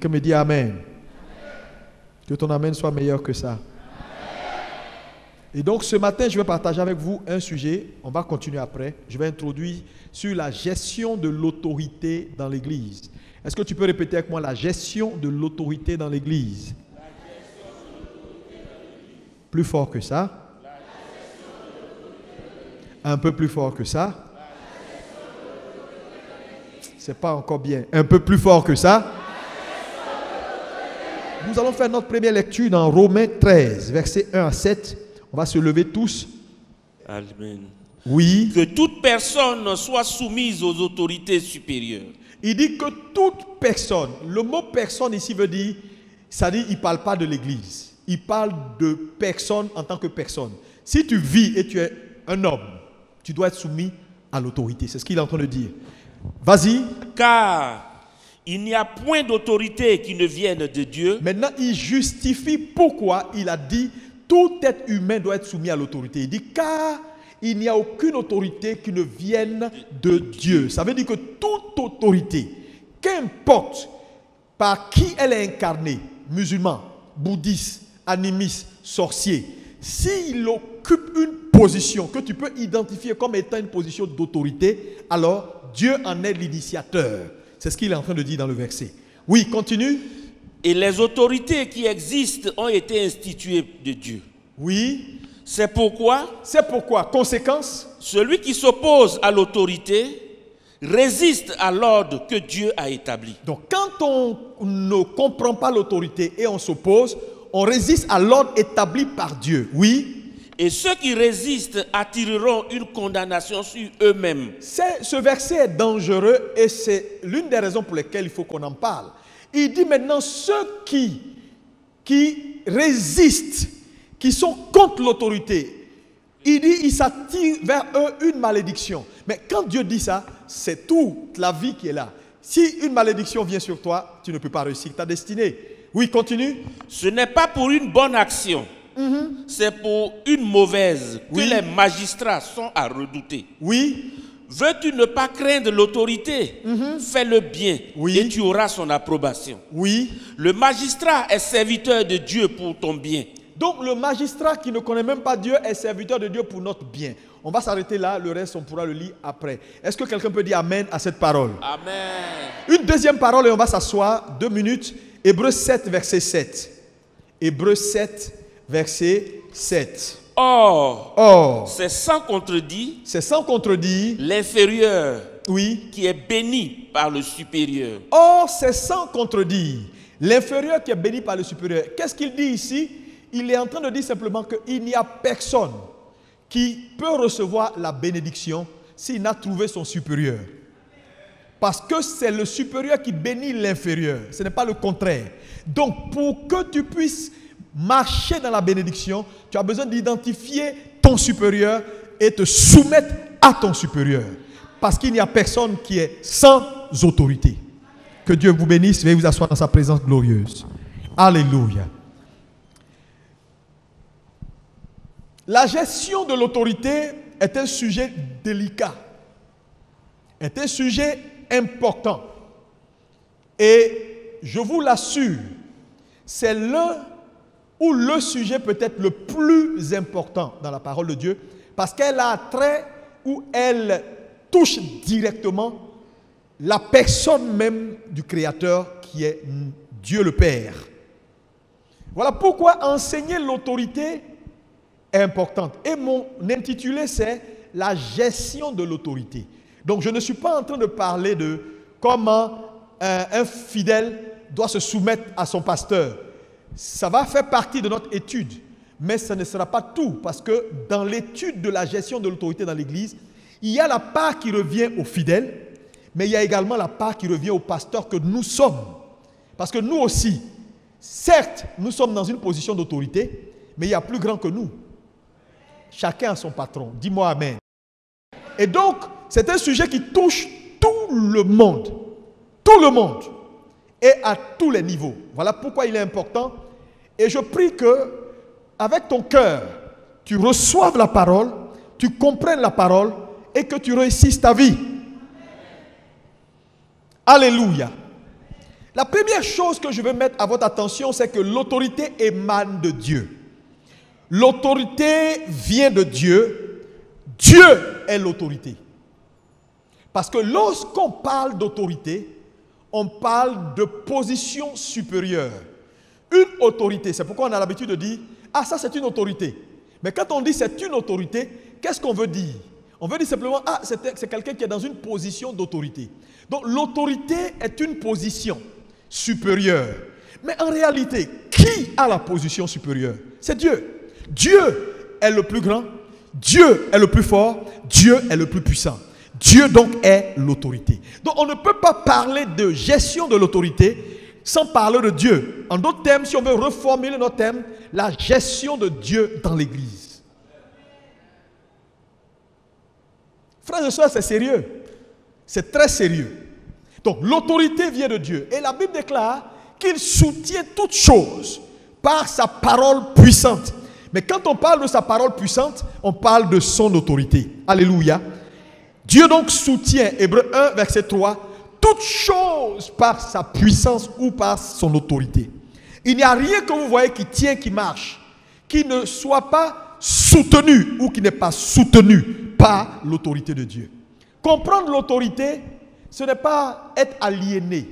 Quelqu'un me dit Amen. Que ton Amen soit meilleur que ça. Et donc ce matin, je vais partager avec vous un sujet. On va continuer après. Je vais introduire sur la gestion de l'autorité dans l'Église. Est-ce que tu peux répéter avec moi la gestion de l'autorité dans l'Église? Plus fort que ça. Un peu plus fort que ça. C'est pas encore bien. Un peu plus fort que ça. Nous allons faire notre première lecture dans Romains 13, versets 1 à 7. On va se lever tous. Amen. Oui. Que toute personne soit soumise aux autorités supérieures. Il dit que toute personne, le mot personne ici veut dire, ça dit, il ne parle pas de l'Église. Il parle de personne en tant que personne. Si tu vis et tu es un homme, tu dois être soumis à l'autorité. C'est ce qu'il est en train de dire. Vas-y. Car il n'y a point d'autorité qui ne vienne de Dieu. Maintenant, il justifie pourquoi il a dit tout être humain doit être soumis à l'autorité. Il dit car il n'y a aucune autorité qui ne vienne de Dieu. Ça veut dire que toute autorité, qu'importe par qui elle est incarnée, musulman, bouddhiste, animiste, sorcier, s'il occupe une position que tu peux identifier comme étant une position d'autorité, alors Dieu en est l'initiateur. C'est ce qu'il est en train de dire dans le verset. Oui, continue. Et les autorités qui existent ont été instituées de Dieu. Oui. C'est pourquoi, conséquence, celui qui s'oppose à l'autorité résiste à l'ordre que Dieu a établi. Donc quand on ne comprend pas l'autorité et on s'oppose, on résiste à l'ordre établi par Dieu. Oui. Et ceux qui résistent attireront une condamnation sur eux-mêmes. Ce verset est dangereux et c'est l'une des raisons pour lesquelles il faut qu'on en parle. Il dit maintenant ceux qui résistent, qui sont contre l'autorité, il dit ils s'attirent vers eux une malédiction. Mais quand Dieu dit ça, c'est toute la vie qui est là. Si une malédiction vient sur toi, tu ne peux pas réussir ta destinée. Oui, continue. Ce n'est pas pour une bonne action. C'est pour une mauvaise que les magistrats sont à redouter. Oui. Veux-tu ne pas craindre l'autorité? Fais le bien et tu auras son approbation. Oui. Le magistrat est serviteur de Dieu pour ton bien. Donc le magistrat qui ne connaît même pas Dieu est serviteur de Dieu pour notre bien. On va s'arrêter là, le reste on pourra le lire après. Est-ce que quelqu'un peut dire Amen à cette parole? Amen. Une deuxième parole et on va s'asseoir 2 minutes. Hébreux 7, verset 7. Hébreux 7, verset 7. Or, c'est sans contredit, l'inférieur qui est béni par le supérieur. Or, c'est sans contredit, l'inférieur qui est béni par le supérieur. Qu'est-ce qu'il dit ici? Il est en train de dire simplement qu'il n'y a personne qui peut recevoir la bénédiction s'il n'a trouvé son supérieur. Parce que c'est le supérieur qui bénit l'inférieur. Ce n'est pas le contraire. Donc, pour que tu puisses marcher dans la bénédiction, tu as besoin d'identifier ton supérieur et te soumettre à ton supérieur. Parce qu'il n'y a personne qui est sans autorité. Que Dieu vous bénisse. Veuillez vous asseoir dans sa présence glorieuse. Alléluia. La gestion de l'autorité est un sujet délicat. Est un sujet important. Et je vous l'assure, c'est l'un ou le sujet peut-être le plus important dans la parole de Dieu, parce qu'elle a trait ou elle touche directement la personne même du Créateur qui est Dieu le Père. Voilà pourquoi enseigner l'autorité est importante. Et mon intitulé c'est la gestion de l'autorité. Donc je ne suis pas en train de parler de comment un fidèle doit se soumettre à son pasteur. Ça va faire partie de notre étude, mais ce ne sera pas tout, parce que dans l'étude de la gestion de l'autorité dans l'Église, il y a la part qui revient aux fidèles, mais il y a également la part qui revient aux pasteurs que nous sommes. Parce que nous aussi, certes, nous sommes dans une position d'autorité, mais il y a plus grand que nous. Chacun a son patron. Dis-moi Amen. Et donc, c'est un sujet qui touche tout le monde. Tout le monde. Et à tous les niveaux. Voilà pourquoi il est important. Et je prie que, avec ton cœur, tu reçoives la parole, tu comprennes la parole et que tu réussisses ta vie. Alléluia. La première chose que je veux mettre à votre attention, c'est que l'autorité émane de Dieu. L'autorité vient de Dieu. Dieu est l'autorité. Parce que lorsqu'on parle d'autorité, on parle de position supérieure. Une autorité, c'est pourquoi on a l'habitude de dire « Ah, ça c'est une autorité ». Mais quand on dit c'est une autorité, qu'est-ce qu'on veut dire? On veut dire simplement « Ah, c'est quelqu'un qui est dans une position d'autorité ». Donc l'autorité est une position supérieure. Mais en réalité, qui a la position supérieure? C'est Dieu. Dieu est le plus grand, Dieu est le plus fort, Dieu est le plus puissant. Dieu donc est l'autorité. Donc on ne peut pas parler de gestion de l'autorité sans parler de Dieu. En d'autres termes, si on veut reformuler notre thème, la gestion de Dieu dans l'Église. Frères et sœurs, c'est sérieux. C'est très sérieux. Donc l'autorité vient de Dieu. Et la Bible déclare qu'il soutient toutes choses par sa parole puissante. Mais quand on parle de sa parole puissante, on parle de son autorité. Alléluia. Dieu donc soutient, Hébreux 1, verset 3, toutes choses par sa puissance ou par son autorité. Il n'y a rien que vous voyez qui tient, qui marche, qui ne soit pas soutenu ou qui n'est pas soutenu par l'autorité de Dieu. Comprendre l'autorité, ce n'est pas être aliéné.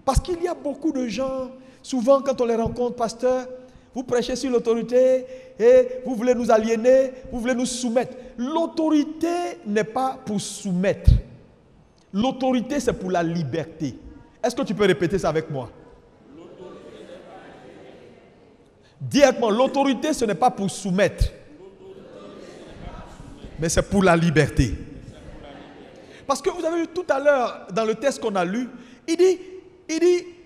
Parce qu'il y a beaucoup de gens, souvent quand on les rencontre, pasteur, vous prêchez sur l'autorité et vous voulez nous aliéner, vous voulez nous soumettre. L'autorité n'est pas pour soumettre. L'autorité, c'est pour la liberté. Est-ce que tu peux répéter ça avec moi? Dis avec moi, l'autorité, ce n'est pas pour soumettre, mais c'est pour la liberté. Parce que vous avez vu tout à l'heure, dans le texte qu'on a lu, il dit,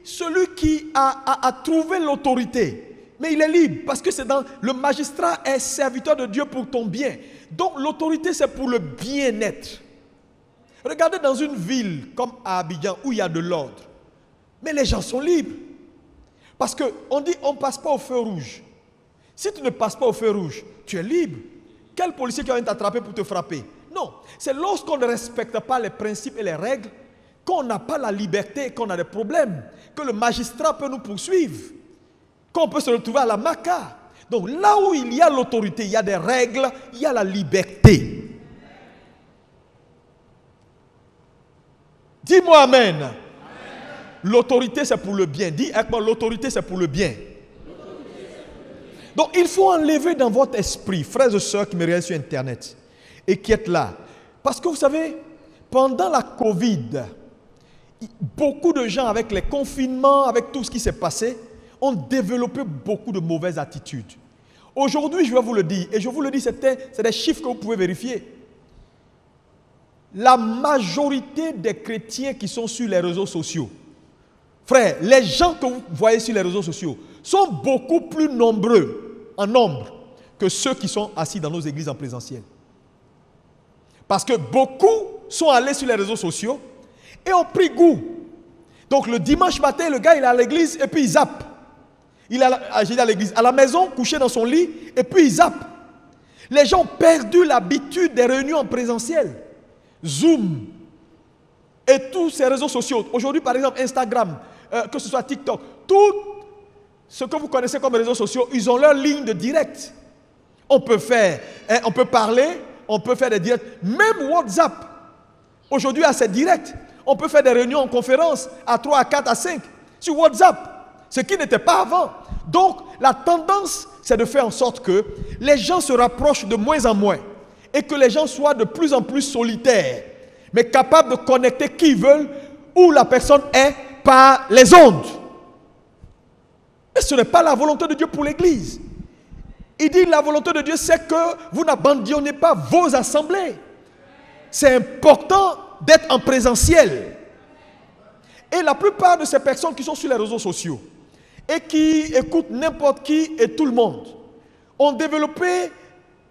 celui qui a trouvé l'autorité, mais il est libre, parce que c'est dans le magistrat est serviteur de Dieu pour ton bien. Donc l'autorité, c'est pour le bien-être. Regardez dans une ville comme à Abidjan où il y a de l'ordre. Mais les gens sont libres. Parce qu'on dit on ne passe pas au feu rouge. Si tu ne passes pas au feu rouge, tu es libre. Quel policier qui va t'attraper pour te frapper? Non. C'est lorsqu'on ne respecte pas les principes et les règles, qu'on n'a pas la liberté, qu'on a des problèmes, que le magistrat peut nous poursuivre, qu'on peut se retrouver à la maca. Donc là où il y a l'autorité, il y a des règles, il y a la liberté. Dis-moi amen. Amen. L'autorité c'est pour le bien. Dis avec moi, l'autorité c'est pour le bien. Donc il faut enlever dans votre esprit, frères et sœurs qui me regardent sur internet et qui êtes là. Parce que vous savez, pendant la Covid, beaucoup de gens avec les confinements, avec tout ce qui s'est passé, ont développé beaucoup de mauvaises attitudes. Aujourd'hui, je vais vous le dire, et je vous le dis, c'est des chiffres que vous pouvez vérifier. La majorité des chrétiens qui sont sur les réseaux sociaux, frère, les gens que vous voyez sur les réseaux sociaux sont beaucoup plus nombreux en nombre que ceux qui sont assis dans nos églises en présentiel. Parce que beaucoup sont allés sur les réseaux sociaux et ont pris goût. Donc le dimanche matin, le gars il est à l'église et puis il zappe. Il est à l'église, à la maison, couché dans son lit et puis il zappe. Les gens ont perdu l'habitude des réunions en présentiel. Zoom et tous ces réseaux sociaux. Aujourd'hui, par exemple, Instagram, que ce soit TikTok, tout ce que vous connaissez comme réseaux sociaux, ils ont leur ligne de direct. On peut parler, on peut faire des directs. Même WhatsApp, aujourd'hui, à ses directs, on peut faire des réunions en conférence à 3, à 4, à 5 sur WhatsApp, ce qui n'était pas avant. Donc, la tendance, c'est de faire en sorte que les gens se rapprochent de moins en moins. Et que les gens soient de plus en plus solitaires, mais capables de connecter qui ils veulent, où la personne est, par les ondes. Et ce n'est pas la volonté de Dieu pour l'Église. Il dit la volonté de Dieu, c'est que vous n'abandonnez pas vos assemblées. C'est important d'être en présentiel. Et la plupart de ces personnes qui sont sur les réseaux sociaux et qui écoutent n'importe qui et tout le monde ont développé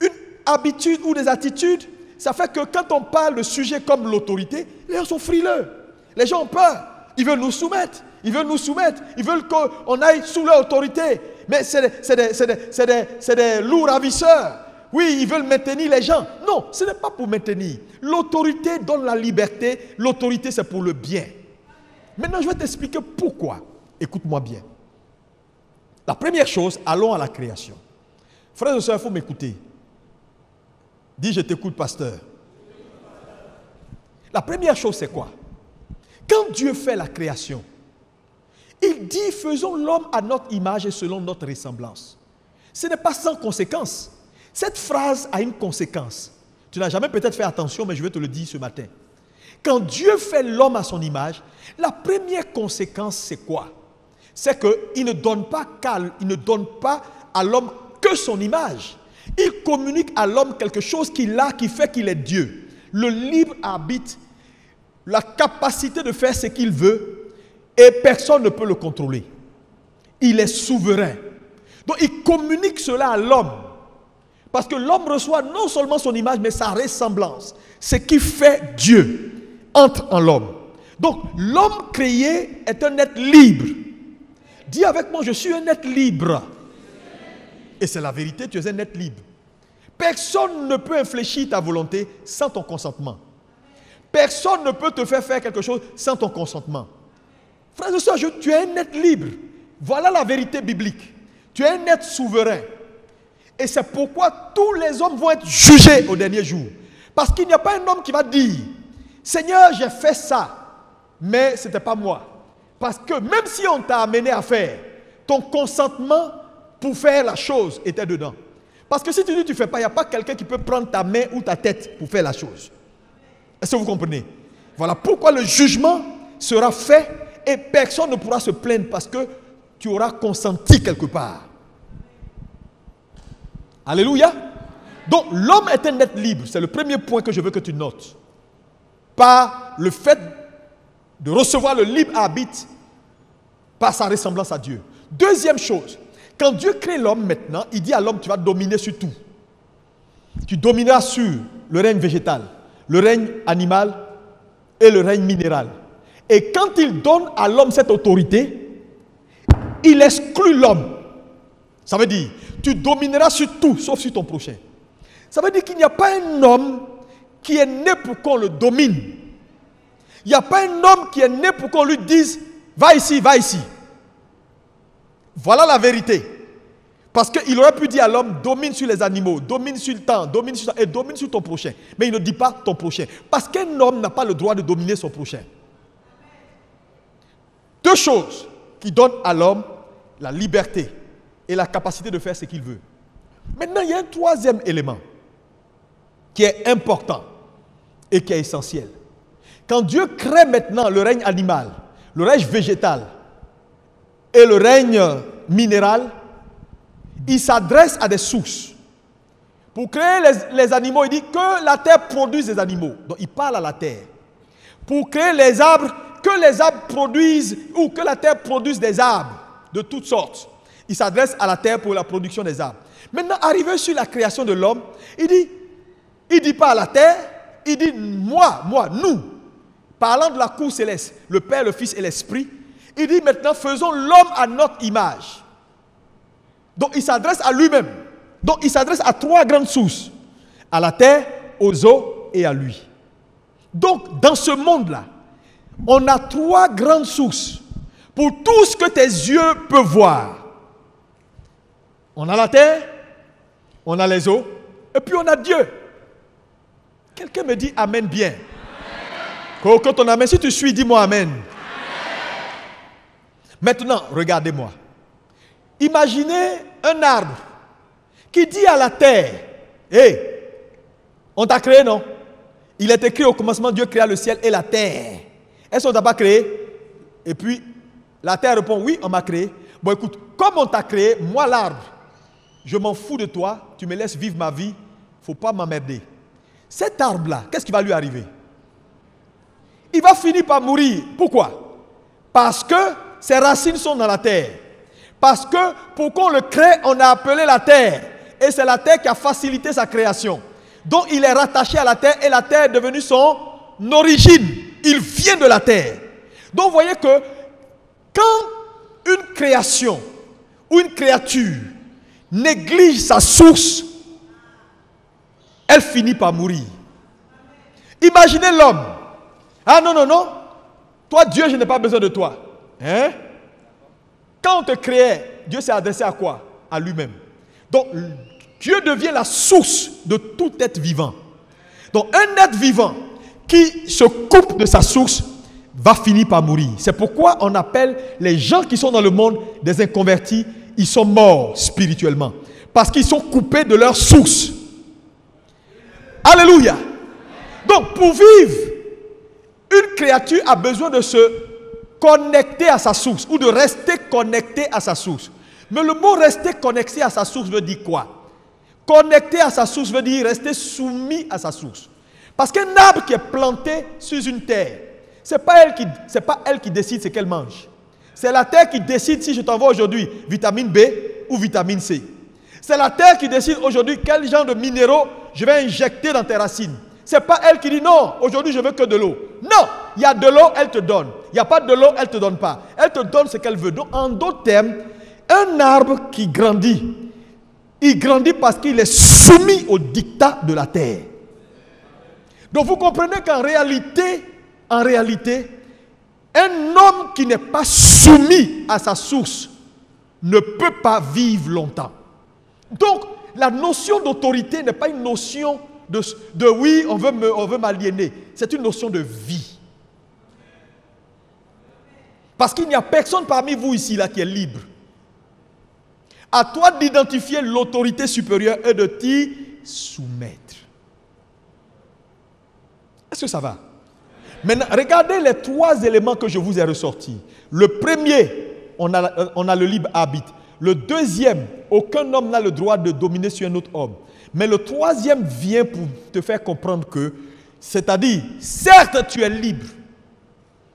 une habitude ou des attitudes, ça fait que quand on parle de sujets comme l'autorité, les gens sont frileux. Les gens ont peur. Ils veulent nous soumettre. Ils veulent nous soumettre. Ils veulent qu'on aille sous leur autorité. Mais c'est des loups ravisseurs. Oui, ils veulent maintenir les gens. Non, ce n'est pas pour maintenir. L'autorité donne la liberté. L'autorité, c'est pour le bien. Maintenant, je vais t'expliquer pourquoi. Écoute-moi bien. La première chose, allons à la création. Frères et sœurs, il faut m'écouter. Dis, je t'écoute, pasteur. La première chose, c'est quoi? Quand Dieu fait la création, il dit, faisons l'homme à notre image et selon notre ressemblance. Ce n'est pas sans conséquence. Cette phrase a une conséquence. Tu n'as jamais peut-être fait attention, mais je vais te le dire ce matin. Quand Dieu fait l'homme à son image, la première conséquence, c'est quoi? C'est qu'il ne donne pas à l'homme que son image. Il communique à l'homme quelque chose qu'il a, qui fait qu'il est Dieu. Le libre arbitre, la capacité de faire ce qu'il veut, et personne ne peut le contrôler. Il est souverain. Donc il communique cela à l'homme. Parce que l'homme reçoit non seulement son image, mais sa ressemblance. Ce qui fait Dieu entre en l'homme. Donc l'homme créé est un être libre. Dis avec moi, je suis un être libre. Et c'est la vérité, tu es un être libre. Personne ne peut infléchir ta volonté sans ton consentement. Personne ne peut te faire faire quelque chose sans ton consentement. Frères et sœurs, tu es un être libre. Voilà la vérité biblique. Tu es un être souverain. Et c'est pourquoi tous les hommes vont être jugés au dernier jour. Parce qu'il n'y a pas un homme qui va dire, Seigneur, j'ai fait ça, mais ce n'était pas moi. Parce que même si on t'a amené à faire, ton consentement pour faire la chose était dedans. Parce que si tu dis que tu ne fais pas, il n'y a pas quelqu'un qui peut prendre ta main ou ta tête pour faire la chose. Est-ce que vous comprenez? Voilà pourquoi le jugement sera fait et personne ne pourra se plaindre parce que tu auras consenti quelque part. Alléluia. Donc l'homme est un être libre. C'est le premier point que je veux que tu notes. Par le fait de recevoir le libre arbitre par sa ressemblance à Dieu. Deuxième chose, quand Dieu crée l'homme maintenant, il dit à l'homme, tu vas dominer sur tout. Tu domineras sur le règne végétal, le règne animal et le règne minéral. Et quand il donne à l'homme cette autorité, il exclut l'homme. Ça veut dire, tu domineras sur tout, sauf sur ton prochain. Ça veut dire qu'il n'y a pas un homme qui est né pour qu'on le domine. Il n'y a pas un homme qui est né pour qu'on lui dise, va ici, va ici. Voilà la vérité. Parce qu'il aurait pu dire à l'homme, domine sur les animaux, domine sur le temps, domine sur ça, et domine sur ton prochain. Mais il ne dit pas ton prochain. Parce qu'un homme n'a pas le droit de dominer son prochain. Deux choses qui donnent à l'homme la liberté et la capacité de faire ce qu'il veut. Maintenant, il y a un troisième élément qui est important et qui est essentiel. Quand Dieu crée maintenant le règne animal, le règne végétal et le règne minéral, il s'adresse à des sources. Pour créer les animaux, il dit que la terre produise des animaux. Donc il parle à la terre. Pour créer les arbres, que les arbres produisent, ou que la terre produise des arbres de toutes sortes. Il s'adresse à la terre pour la production des arbres. Maintenant, arrivé sur la création de l'homme, il dit pas à la terre, il dit moi, nous. Parlant de la cour céleste, le Père, le Fils et l'Esprit, il dit maintenant faisons l'homme à notre image. Donc il s'adresse à lui-même. Donc il s'adresse à trois grandes sources. À la terre, aux eaux et à lui. Donc dans ce monde-là, on a trois grandes sources pour tout ce que tes yeux peuvent voir. On a la terre, on a les eaux, et puis on a Dieu. Quelqu'un me dit Amen bien. Quand on Amen, si tu suis, dis-moi Amen. Maintenant, regardez-moi. Imaginez un arbre qui dit à la terre, hé, on t'a créé, non? Il est écrit au commencement, Dieu créa le ciel et la terre. Est-ce qu'on t'a pas créé? Et puis, la terre répond, oui, on m'a créé. Bon, écoute, comme on t'a créé, moi l'arbre, je m'en fous de toi, tu me laisses vivre ma vie, il ne faut pas m'emmerder. Cet arbre-là, qu'est-ce qui va lui arriver? Il va finir par mourir. Pourquoi? Parce que ses racines sont dans la terre. Parce que pour qu'on le crée, on a appelé la terre. Et c'est la terre qui a facilité sa création. Donc il est rattaché à la terre et la terre est devenue son origine. Il vient de la terre. Donc vous voyez que quand une création ou une créature néglige sa source, elle finit par mourir. Imaginez l'homme. Ah non, toi Dieu, je n'ai pas besoin de toi. Hein? Quand on te créait, Dieu s'est adressé à quoi? À lui-même. Donc, Dieu devient la source de tout être vivant. Donc, un être vivant qui se coupe de sa source va finir par mourir. C'est pourquoi on appelle les gens qui sont dans le monde des inconvertis, ils sont morts spirituellement. Parce qu'ils sont coupés de leur source. Alléluia. Donc, pour vivre, une créature a besoin de se connecter à sa source ou de rester connecté à sa source. Mais le mot rester connecté à sa source veut dire quoi? Connecté à sa source veut dire rester soumis à sa source. Parce qu'un arbre qui est planté sur une terre, ce n'est pas elle qui décide ce qu'elle mange. C'est la terre qui décide si je t'envoie aujourd'hui vitamine B ou vitamine C. C'est la terre qui décide aujourd'hui quel genre de minéraux je vais injecter dans tes racines. Ce n'est pas elle qui dit non, aujourd'hui je veux que de l'eau. Non, il y a de l'eau, elle te donne. Il n'y a pas de l'eau, elle ne te donne pas. Elle te donne ce qu'elle veut. Donc en d'autres termes, un arbre qui grandit, il grandit parce qu'il est soumis au dictat de la terre. Donc vous comprenez qu'en réalité, un homme qui n'est pas soumis à sa source ne peut pas vivre longtemps. Donc, la notion d'autorité n'est pas une notion de oui, on veut m'aliéner. C'est une notion de vie. Parce qu'il n'y a personne parmi vous ici là qui est libre. À toi d'identifier l'autorité supérieure et de t'y soumettre. Est-ce que ça va? Maintenant, regardez les 3 éléments que je vous ai ressortis. Le premier, on a le libre arbitre. Le deuxième, aucun homme n'a le droit de dominer sur un autre homme. Mais le troisième vient pour te faire comprendre que, c'est-à-dire, certes tu es libre,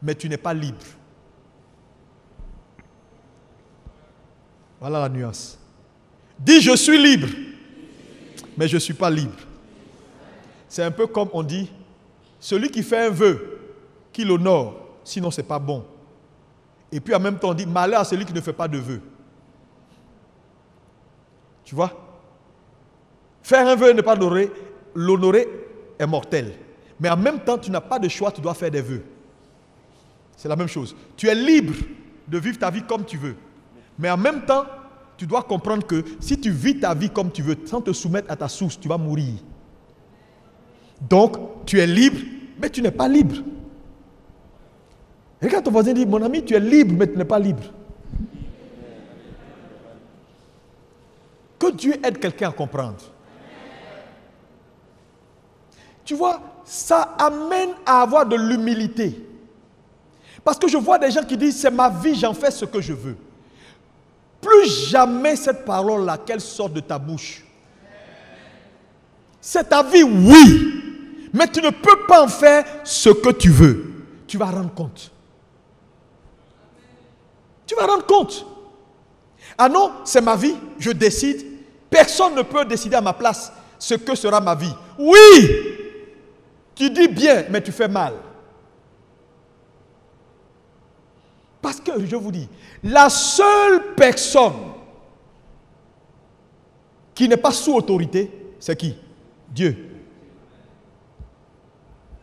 mais tu n'es pas libre. Voilà la nuance. Dis je suis libre, mais je ne suis pas libre. C'est un peu comme on dit, celui qui fait un vœu, qui l'honore, sinon ce n'est pas bon. Et puis en même temps on dit malheur à celui qui ne fait pas de vœu. Tu vois? Faire un vœu et ne pas l'honorer est mortel. Mais en même temps, tu n'as pas de choix, tu dois faire des vœux. C'est la même chose. Tu es libre de vivre ta vie comme tu veux. Mais en même temps, tu dois comprendre que si tu vis ta vie comme tu veux, sans te soumettre à ta source, tu vas mourir. Donc, tu es libre, mais tu n'es pas libre. Regarde ton voisin et dis, mon ami, tu es libre, mais tu n'es pas libre. Que Dieu aide quelqu'un à comprendre. Tu vois, ça amène à avoir de l'humilité. Parce que je vois des gens qui disent, c'est ma vie, j'en fais ce que je veux. Plus jamais cette parole-là, qu'elle sorte de ta bouche. C'est ta vie, oui. Mais tu ne peux pas en faire ce que tu veux. Tu vas rendre compte. Tu vas rendre compte. Ah non, c'est ma vie, je décide. Personne ne peut décider à ma place ce que sera ma vie. Oui, tu dis bien, mais tu fais mal. Parce que, je vous dis, la seule personne qui n'est pas sous autorité, c'est qui? Dieu.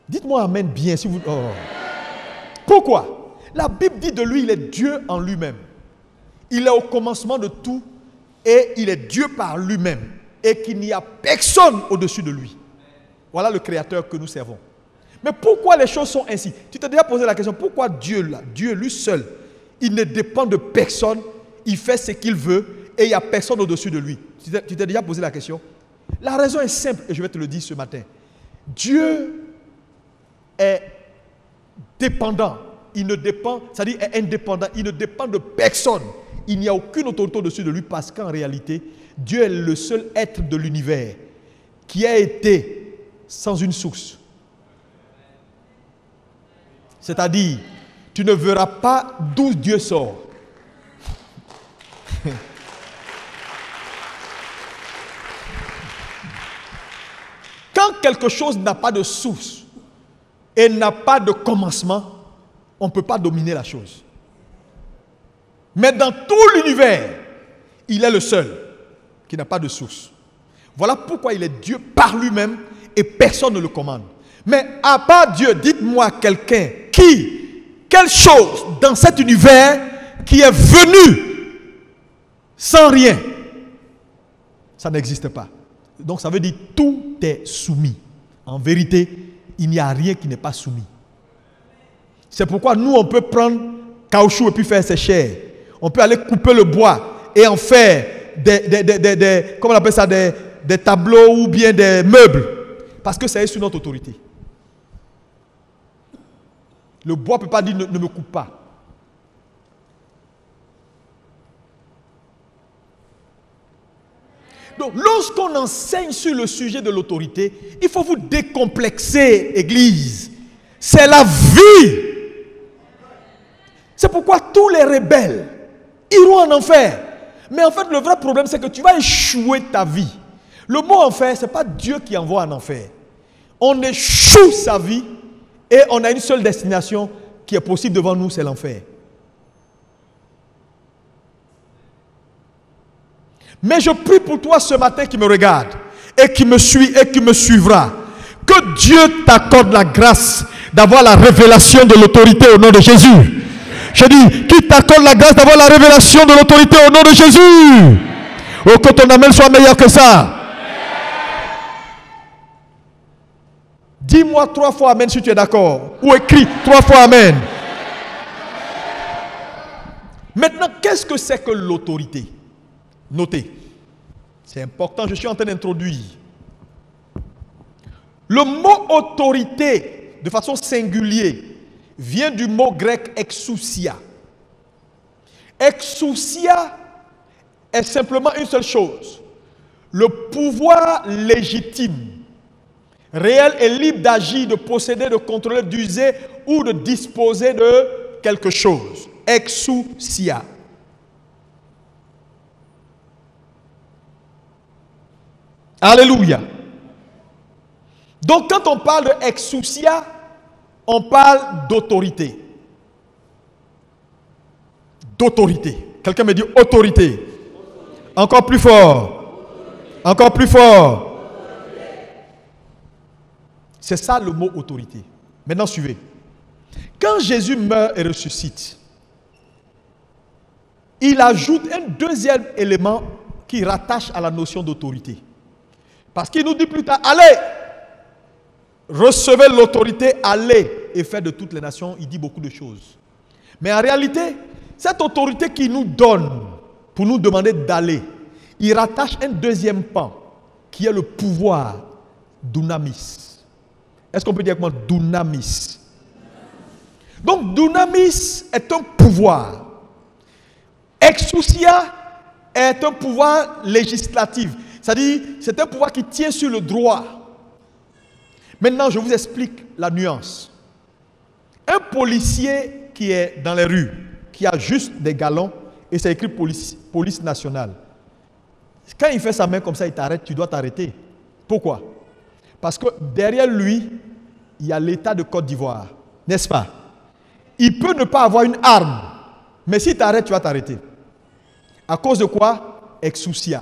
Dites-moi amen bien si vous... Oh. Pourquoi? La Bible dit de lui, il est Dieu en lui-même. Il est au commencement de tout et il est Dieu par lui-même. Et qu'il n'y a personne au-dessus de lui. Voilà le Créateur que nous servons. Mais pourquoi les choses sont ainsi? Tu t'es déjà posé la question, pourquoi Dieu là, Dieu lui seul, il ne dépend de personne, il fait ce qu'il veut et il n'y a personne au-dessus de lui? Tu t'es déjà posé la question? La raison est simple et je vais te le dire ce matin. Dieu est dépendant. Il ne dépend, c'est-à-dire est indépendant. Il ne dépend de personne. Il n'y a aucune autorité au-dessus de lui parce qu'en réalité, Dieu est le seul être de l'univers qui a été sans une source. C'est-à-dire, tu ne verras pas d'où Dieu sort. Quand quelque chose n'a pas de source et n'a pas de commencement, on ne peut pas dominer la chose. Mais dans tout l'univers, il est le seul qui n'a pas de source. Voilà pourquoi il est Dieu par lui-même et personne ne le commande. Mais à part Dieu, dites-moi quelqu'un quelle chose dans cet univers qui est venu sans rien, ça n'existe pas. Donc ça veut dire tout est soumis. En vérité, il n'y a rien qui n'est pas soumis. C'est pourquoi nous, on peut prendre caoutchouc et puis faire ses chairs. On peut aller couper le bois et en faire comment on appelle ça, des tableaux ou bien des meubles. Parce que c'est sous notre autorité. Le bois ne peut pas dire ne me coupe pas. Donc, lorsqu'on enseigne sur le sujet de l'autorité, il faut vous décomplexer, Église. C'est la vie. C'est pourquoi tous les rebelles iront en enfer. Mais en fait, le vrai problème, c'est que tu vas échouer ta vie. Le mot enfer, ce n'est pas Dieu qui envoie en enfer. On échoue sa vie et on a une seule destination qui est possible devant nous, c'est l'enfer. Mais je prie pour toi ce matin qui me regarde et qui me suit et qui me suivra. Que Dieu t'accorde la grâce d'avoir la révélation de l'autorité au nom de Jésus. Je dis, qu'il t'accorde la grâce d'avoir la révélation de l'autorité au nom de Jésus. Oh, que ton amen soit meilleur que ça. Dis-moi 3 fois amen si tu es d'accord. Ou écris 3 fois amen. Maintenant, qu'est-ce que c'est que l'autorité? Notez, c'est important, je suis en train d'introduire. Le mot autorité, de façon singulière, vient du mot grec exousia. Exousia est simplement une seule chose. Le pouvoir légitime, réel et libre d'agir, de posséder, de contrôler, d'user ou de disposer de quelque chose. Exousia. Alléluia. Donc quand on parle de exousia, on parle d'autorité. D'autorité. Quelqu'un me dit autorité. Encore plus fort. Encore plus fort. C'est ça le mot autorité. Maintenant suivez. Quand Jésus meurt et ressuscite, il ajoute un deuxième élément qui rattache à la notion d'autorité. Parce qu'il nous dit plus tard, allez, recevez l'autorité, allez et faites de toutes les nations. Il dit beaucoup de choses. Mais en réalité, cette autorité qu'il nous donne pour nous demander d'aller, il rattache un deuxième pan qui est le pouvoir dunamis. Est-ce qu'on peut dire comment dunamis? Donc dunamis est un pouvoir. Exousia est un pouvoir législatif. C'est-à-dire, c'est un pouvoir qui tient sur le droit. Maintenant, je vous explique la nuance. Un policier qui est dans les rues, qui a juste des galons, et c'est écrit police nationale. Quand il fait sa main comme ça, il t'arrête, tu dois t'arrêter. Pourquoi? Parce que derrière lui, il y a l'État de Côte d'Ivoire. N'est-ce pas? Il peut ne pas avoir une arme, mais s'il t'arrête, tu vas t'arrêter. À cause de quoi? Exousia.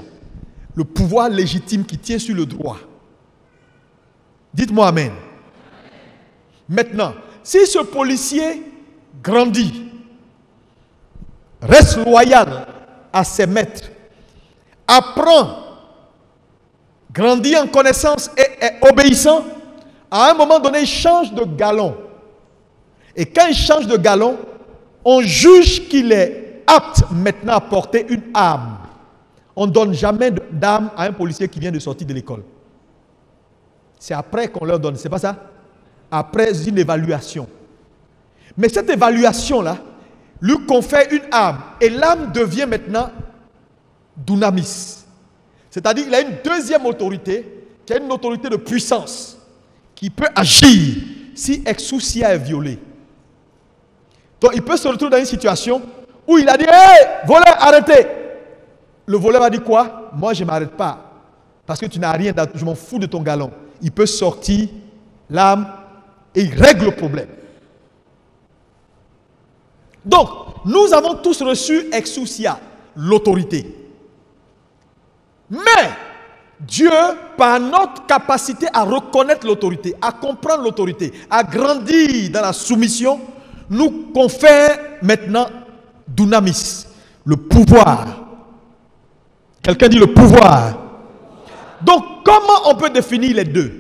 Le pouvoir légitime qui tient sur le droit. Dites-moi amen. Maintenant, si ce policier grandit, reste loyal à ses maîtres, apprend, grandit en connaissance et est obéissant, à un moment donné, il change de galon. Et quand il change de galon, on juge qu'il est apte maintenant à porter une arme. On ne donne jamais d'arme à un policier qui vient de sortir de l'école. C'est après qu'on leur donne, c'est pas ça? Après une évaluation. Mais cette évaluation-là lui confère une arme. Et l'arme devient maintenant dunamis. C'est-à-dire qu'il a une deuxième autorité, qui a une autorité de puissance, qui peut agir si exousia est violé. Donc il peut se retrouver dans une situation où il a dit « Hey, voleur, arrêtez !» Le voleur va dire quoi? Moi, je ne m'arrête pas. Parce que tu n'as rien, je m'en fous de ton galon. Il peut sortir l'arme et il règle le problème. Donc, nous avons tous reçu exousia, l'autorité. Mais, Dieu, par notre capacité à reconnaître l'autorité, à comprendre l'autorité, à grandir dans la soumission, nous confère maintenant dunamis, le pouvoir Quelqu'un dit le pouvoir. Donc, comment on peut définir les deux?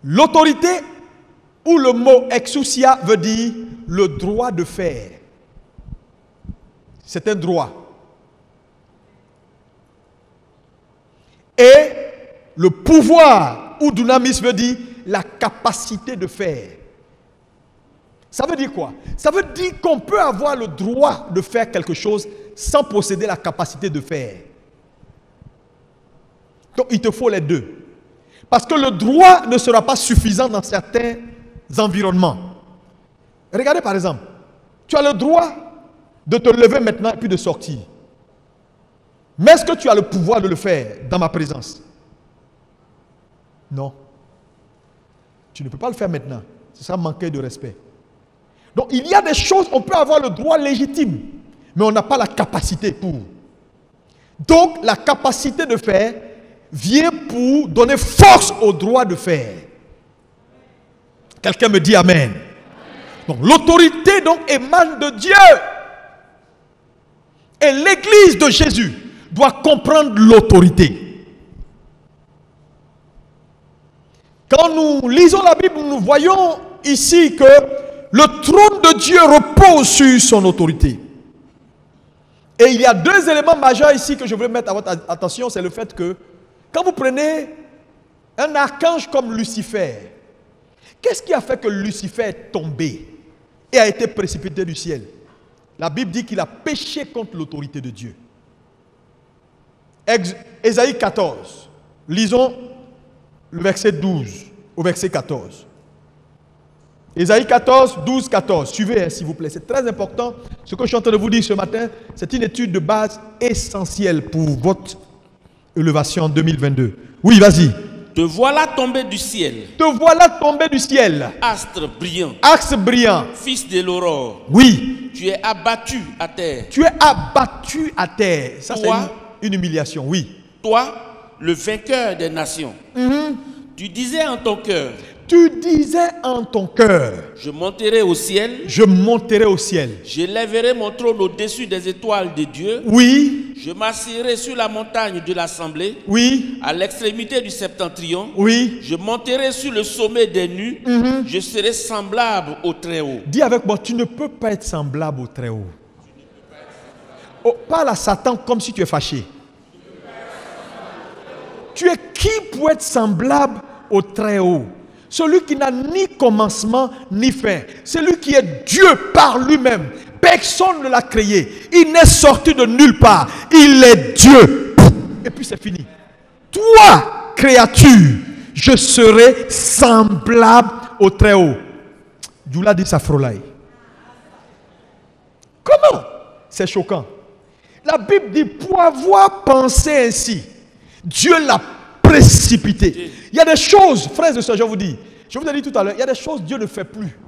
L'autorité ou le mot exousia veut dire le droit de faire. C'est un droit. Et le pouvoir ou dunamis veut dire la capacité de faire. Ça veut dire quoi? Ça veut dire qu'on peut avoir le droit de faire quelque chose sans posséder la capacité de faire. Donc il te faut les deux. Parce que le droit ne sera pas suffisant dans certains environnements. Regardez par exemple, tu as le droit de te lever maintenant et puis de sortir. Mais est-ce que tu as le pouvoir de le faire dans ma présence? Non. Tu ne peux pas le faire maintenant. Ce sera manquer de respect. Donc il y a des choses, on peut avoir le droit légitime, mais on n'a pas la capacité pour. Donc la capacité de faire vient pour donner force au droit de faire. Quelqu'un me dit amen. Donc l'autorité donc émane de Dieu. Et l'église de Jésus doit comprendre l'autorité. Quand nous lisons la Bible, nous voyons ici que le trône de Dieu repose sur son autorité. Et il y a deux éléments majeurs ici que je veux mettre à votre attention. C'est le fait que quand vous prenez un archange comme Lucifer, qu'est-ce qui a fait que Lucifer est tombé et a été précipité du ciel? La Bible dit qu'il a péché contre l'autorité de Dieu. Ésaïe 14. Lisons le verset 12 au verset 14. Ésaïe 14, 12, 14. Suivez, s'il vous plaît. C'est très important. Ce que je suis en train de vous dire ce matin, c'est une étude de base essentielle pour votre élévation en 2022. Oui, vas-y. Te voilà tombé du ciel. Te voilà tombé du ciel. Astre brillant. Axe brillant. Fils de l'aurore. Oui. Tu es abattu à terre. Tu es abattu à terre. Ça, c'est une humiliation, oui. Toi, le vainqueur des nations. Tu disais en ton cœur. Tu disais en ton cœur. Je monterai au ciel. Je monterai au ciel. J'élèverai mon trône au-dessus des étoiles de Dieu. Oui. Je m'assierai sur la montagne de l'assemblée. Oui. À l'extrémité du septentrion. Oui. Je monterai sur le sommet des nues. Je serai semblable au Très-Haut. Dis avec moi, tu ne peux pas être semblable au Très-Haut. Oh, parle à Satan comme si tu es fâché. Tu es qui pour être semblable au Très-Haut? Celui qui n'a ni commencement ni fin. Celui qui est Dieu par lui-même. Personne ne l'a créé. Il n'est sorti de nulle part. Il est Dieu. Et puis c'est fini. Toi, créature, je serai semblable au Très-Haut. Djoula dit Safrolaï. Comment? C'est choquant. La Bible dit pour avoir pensé ainsi, Dieu l'a précipité. Il y a des choses, frères et sœurs, je vous ai dit tout à l'heure, il y a des choses que Dieu ne fait plus.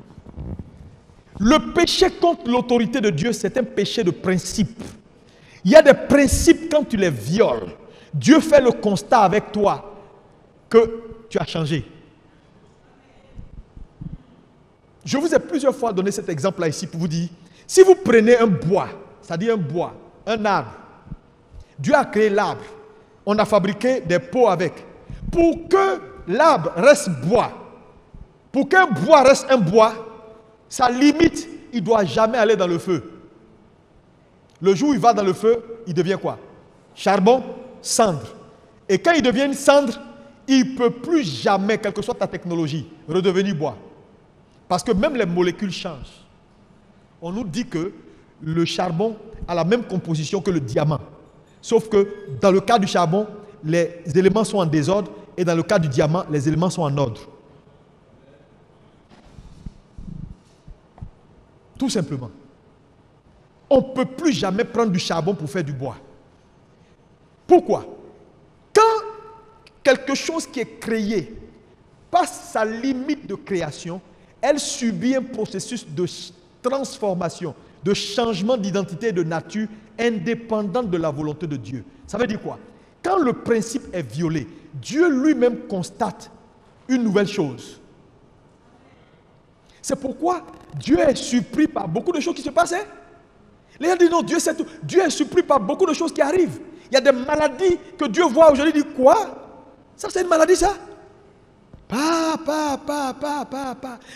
Le péché contre l'autorité de Dieu, c'est un péché de principe. Il y a des principes, quand tu les violes, Dieu fait le constat avec toi que tu as changé. Je vous ai plusieurs fois donné cet exemple-là ici pour vous dire, si vous prenez un bois, c'est-à-dire un bois, un arbre, Dieu a créé l'arbre, on a fabriqué des pots avec. Pour que l'arbre reste bois, pour qu'un bois reste un bois, sa limite, il ne doit jamais aller dans le feu. Le jour où il va dans le feu, il devient quoi? Charbon, cendre. Et quand il devient une cendre, il ne peut plus jamais, quelle que soit ta technologie, redevenir bois. Parce que même les molécules changent. On nous dit que le charbon a la même composition que le diamant. Sauf que dans le cas du charbon, les éléments sont en désordre et dans le cas du diamant, les éléments sont en ordre. Tout simplement. On ne peut plus jamais prendre du charbon pour faire du bois. Pourquoi? Quand quelque chose qui est créé passe sa limite de création, elle subit un processus de transformation, de changement d'identité et de nature indépendant de la volonté de Dieu. Ça veut dire quoi? Quand le principe est violé, Dieu lui-même constate une nouvelle chose. C'est pourquoi Dieu est surpris par beaucoup de choses qui se passaient. Les gens disent non, Dieu sait tout. Dieu est surpris par beaucoup de choses qui arrivent. Il y a des maladies que Dieu voit aujourd'hui. Il dit quoi? Ça c'est une maladie ça? Pas.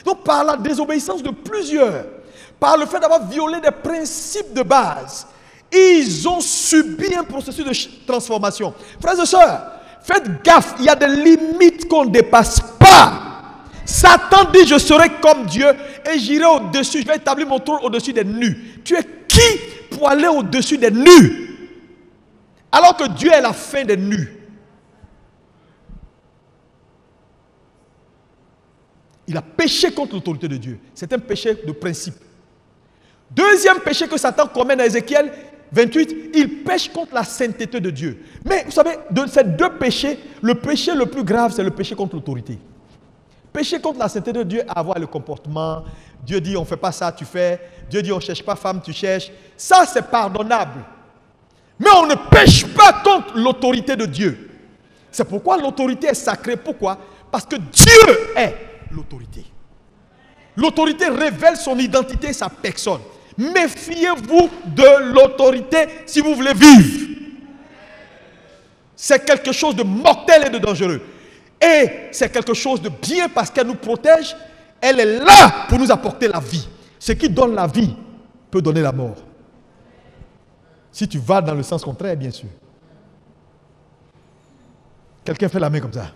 Donc par la désobéissance de plusieurs, par le fait d'avoir violé des principes de base, ils ont subi un processus de transformation. Frères et sœurs, faites gaffe, il y a des limites qu'on ne dépasse pas. Satan dit, je serai comme Dieu et j'irai au-dessus, je vais établir mon trône au-dessus des nus. Tu es qui pour aller au-dessus des nus? Alors que Dieu est la fin des nus. Il a péché contre l'autorité de Dieu. C'est un péché de principe. Deuxième péché que Satan commet dans Ézéchiel 28, il pêche contre la sainteté de Dieu. Mais vous savez, de ces deux péchés, le péché le plus grave, c'est le péché contre l'autorité. Péché contre la sainteté de Dieu, avoir le comportement. Dieu dit, on ne fait pas ça, tu fais. Dieu dit, on ne cherche pas femme, tu cherches. Ça, c'est pardonnable. Mais on ne pêche pas contre l'autorité de Dieu. C'est pourquoi l'autorité est sacrée. Pourquoi? Parce que Dieu est l'autorité. L'autorité révèle son identité et sa personne. Méfiez-vous de l'autorité si vous voulez vivre. C'est quelque chose de mortel et de dangereux. Et c'est quelque chose de bien parce qu'elle nous protège. Elle est là pour nous apporter la vie. Ce qui donne la vie peut donner la mort. Si tu vas dans le sens contraire, bien sûr. Quelqu'un fait la main comme ça.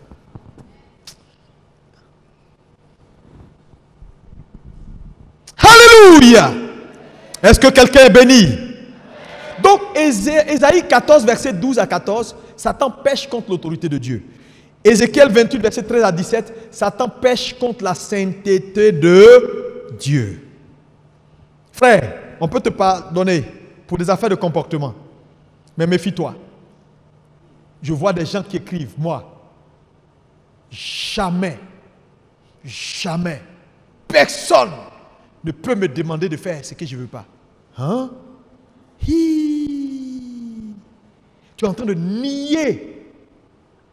Alléluia! Est-ce que quelqu'un est béni? Donc, Ésaïe 14, verset 12 à 14, Satan pêche contre l'autorité de Dieu. Ézéchiel 28, verset 13 à 17, Satan pêche contre la sainteté de Dieu. Frère, on peut te pardonner pour des affaires de comportement. Mais méfie-toi. Je vois des gens qui écrivent, moi, jamais, personne ne peut me demander de faire ce que je ne veux pas. Hein? Tu es en train de nier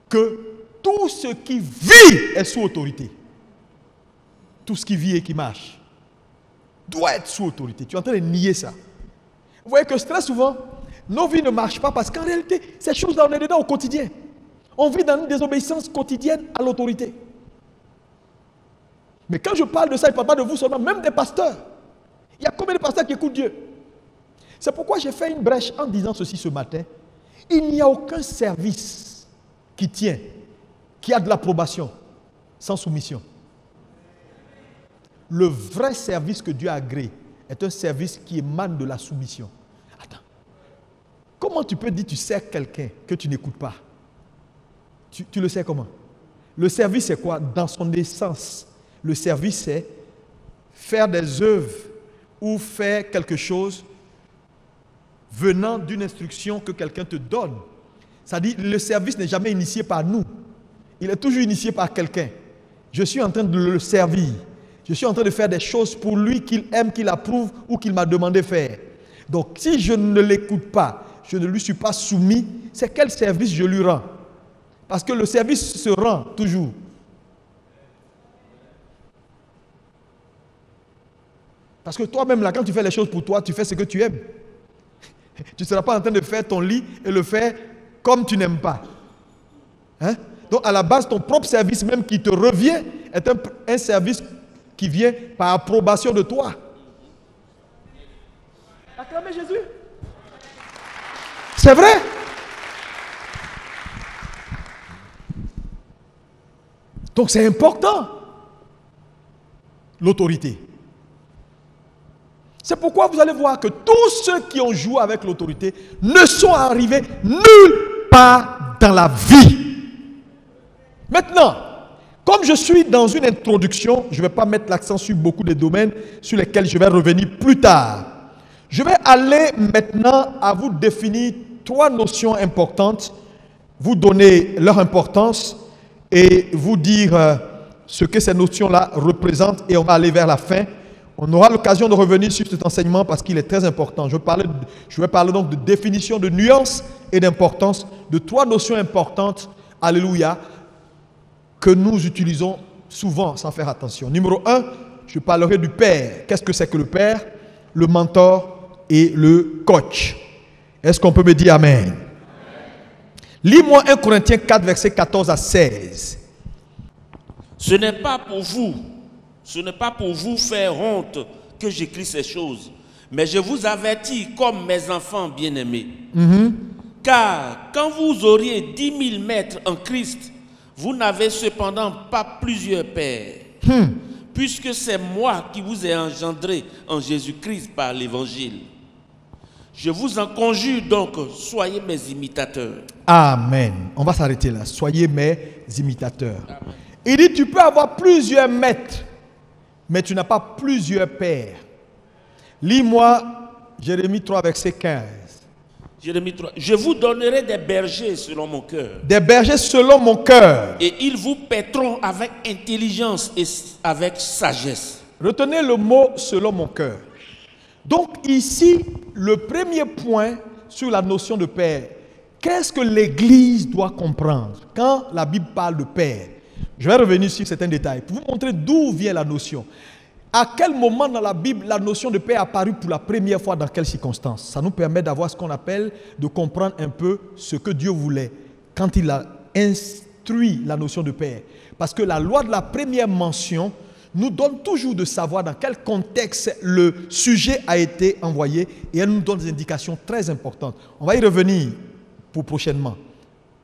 que tout ce qui vit est sous autorité. Tout ce qui vit et qui marche doit être sous autorité. Tu es en train de nier ça. Vous voyez que très souvent, nos vies ne marchent pas parce qu'en réalité, ces choses-là, on est dedans au quotidien. On vit dans une désobéissance quotidienne à l'autorité. Mais quand je parle de ça, je ne parle pas de vous seulement, même des pasteurs. Il y a combien de pasteurs qui écoutent Dieu? C'est pourquoi j'ai fait une brèche en disant ceci ce matin. Il n'y a aucun service qui tient, qui a de l'approbation, sans soumission. Le vrai service que Dieu a agréé est un service qui émane de la soumission. Attends. Comment tu peux dire que tu sers quelqu'un que tu n'écoutes pas? Tu le sais comment? Le service c'est quoi? Dans son essence, le service c'est faire des œuvres ou faire quelque chose venant d'une instruction que quelqu'un te donne. C'est-à-dire le service n'est jamais initié par nous. Il est toujours initié par quelqu'un. Je suis en train de le servir. Je suis en train de faire des choses pour lui qu'il aime, qu'il approuve ou qu'il m'a demandé de faire. Donc si je ne l'écoute pas, je ne lui suis pas soumis, c'est quel service je lui rends? Parce que le service se rend toujours. Parce que toi-même, là, quand tu fais les choses pour toi, tu fais ce que tu aimes. Tu ne seras pas en train de faire ton lit et le faire comme tu n'aimes pas. Hein? Donc, à la base, ton propre service, même qui te revient, est un service qui vient par approbation de toi. Acclamez Jésus. C'est vrai. Donc, c'est important. L'autorité. C'est pourquoi vous allez voir que tous ceux qui ont joué avec l'autorité ne sont arrivés nulle part dans la vie. Maintenant, comme je suis dans une introduction, je ne vais pas mettre l'accent sur beaucoup de domaines sur lesquels je vais revenir plus tard. Je vais aller maintenant à vous définir 3 notions importantes, vous donner leur importance et vous dire ce que ces notions-là représentent et on va aller vers la fin. On aura l'occasion de revenir sur cet enseignement parce qu'il est très important. Je vais parler donc de définition, de nuances et d'importance, de 3 notions importantes, alléluia, que nous utilisons souvent sans faire attention. Numéro 1, je parlerai du père. Qu'est-ce que c'est que le père? Le mentor et le coach. Est-ce qu'on peut me dire amen? Lis-moi 1 Corinthiens 4, versets 14 à 16. Ce n'est pas pour vous faire honte que j'écris ces choses, mais je vous avertis comme mes enfants bien-aimés. Car quand vous auriez 10 000 maîtres en Christ, vous n'avez cependant pas plusieurs pères, puisque c'est moi qui vous ai engendré en Jésus-Christ par l'Évangile. Je vous en conjure donc, soyez mes imitateurs. Amen. On va s'arrêter là. Soyez mes imitateurs. Amen. Il dit, tu peux avoir plusieurs maîtres, mais tu n'as pas plusieurs pères. Lis-moi Jérémie 3, verset 15. Jérémie 3. Je vous donnerai des bergers selon mon cœur. Des bergers selon mon cœur. Et ils vous paîtront avec intelligence et avec sagesse. Retenez le mot selon mon cœur. Donc ici, le premier point sur la notion de père. Qu'est-ce que l'Église doit comprendre quand la Bible parle de père? Je vais revenir sur certains détails pour vous montrer d'où vient la notion. À quel moment dans la Bible la notion de père est apparue pour la première fois, dans quelles circonstances? Ça nous permet d'avoir ce qu'on appelle, de comprendre un peu ce que Dieu voulait quand il a instruit la notion de père. Parce que la loi de la première mention nous donne toujours de savoir dans quel contexte le sujet a été envoyé et elle nous donne des indications très importantes. On va y revenir pour prochainement.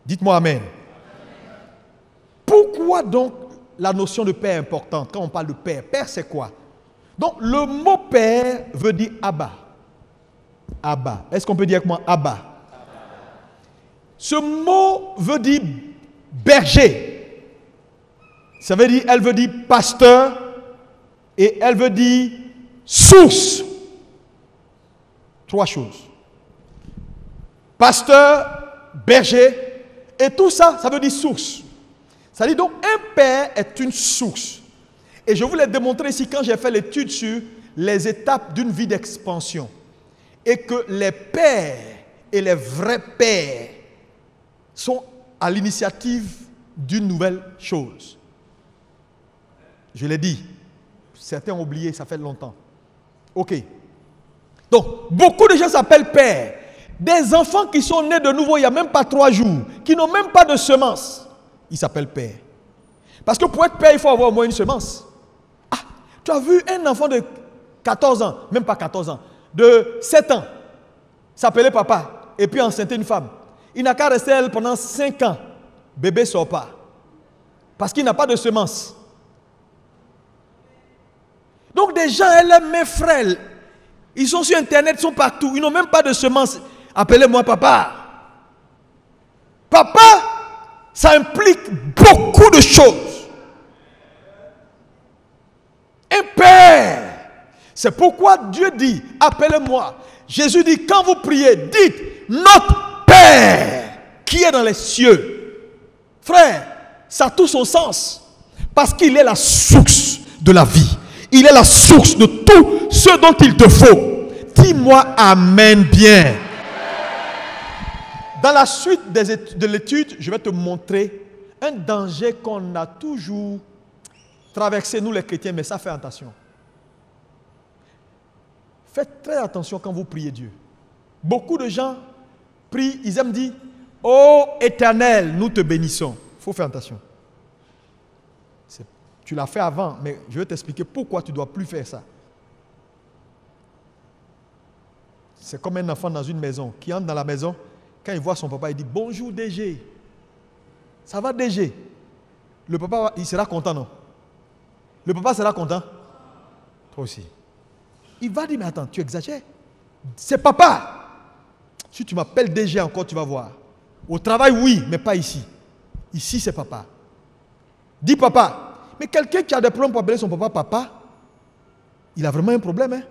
Dites-moi Amen. Pourquoi donc la notion de père est importante quand on parle de père? Père, c'est quoi? Donc, le mot père veut dire Abba. Abba. Est-ce qu'on peut dire avec moi Abba? Ce mot veut dire berger. Ça veut dire, elle veut dire pasteur et elle veut dire source. Trois choses. Pasteur, berger et tout ça, ça veut dire source. Ça dit donc un père est une source. Et je vous l'ai démontré ici quand j'ai fait l'étude sur les étapes d'une vie d'expansion. Et que les pères et les vrais pères sont à l'initiative d'une nouvelle chose. Je l'ai dit. Certains ont oublié, ça fait longtemps. Ok. Donc, beaucoup de gens s'appellent pères. Des enfants qui sont nés de nouveau il n'y a même pas 3 jours, qui n'ont même pas de semence. Il s'appelle père. Parce que pour être père, il faut avoir au moins une semence. Ah, tu as vu un enfant de 14 ans, même pas 14 ans, de 7 ans, s'appelait papa, et puis enceinter une femme. Il n'a qu'à rester elle pendant 5 ans. Bébé ne sort pas. Parce qu'il n'a pas de semence. Donc des gens, mes frères, ils sont sur Internet, ils sont partout, ils n'ont même pas de semence. Appelez-moi papa. Papa, ça implique beaucoup de choses. Un père. C'est pourquoi Dieu dit, appelez-moi. Jésus dit, quand vous priez, dites, notre Père qui est dans les cieux. Frère, ça a tout son sens. Parce qu'il est la source de la vie. Il est la source de tout ce dont il te faut. Dis-moi Amen bien. Dans la suite de l'étude, je vais te montrer un danger qu'on a toujours traversé, nous les chrétiens, mais ça fait attention. Faites très attention quand vous priez Dieu. Beaucoup de gens prient, ils aiment dire, ô Éternel, nous te bénissons. Il faut faire attention. Tu l'as fait avant, mais je vais t'expliquer pourquoi tu ne dois plus faire ça. C'est comme un enfant dans une maison qui entre dans la maison. Quand il voit son papa, il dit bonjour DG. Ça va DG? Le papa, il sera content, non? Le papa sera content? Toi aussi. Il va dire, mais attends, tu exagères. C'est papa. Si tu m'appelles DG encore, tu vas voir. Au travail, oui, mais pas ici. Ici, c'est papa. Dis papa. Mais quelqu'un qui a des problèmes pour appeler son papa papa, il a vraiment un problème. Hein?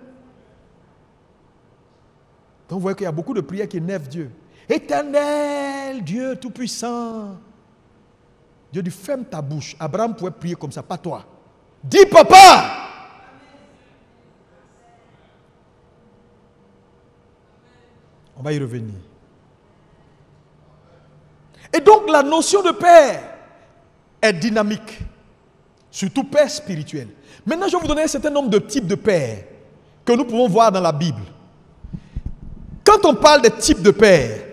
Donc vous voyez qu'il y a beaucoup de prières qui énervent Dieu. Éternel, Dieu Tout-Puissant. Dieu dit, ferme ta bouche. Abraham pouvait prier comme ça, pas toi. Dis papa. On va y revenir. Et donc la notion de père est dynamique. Surtout père spirituel. Maintenant, je vais vous donner un certain nombre de types de pères que nous pouvons voir dans la Bible. Quand on parle des types de pères,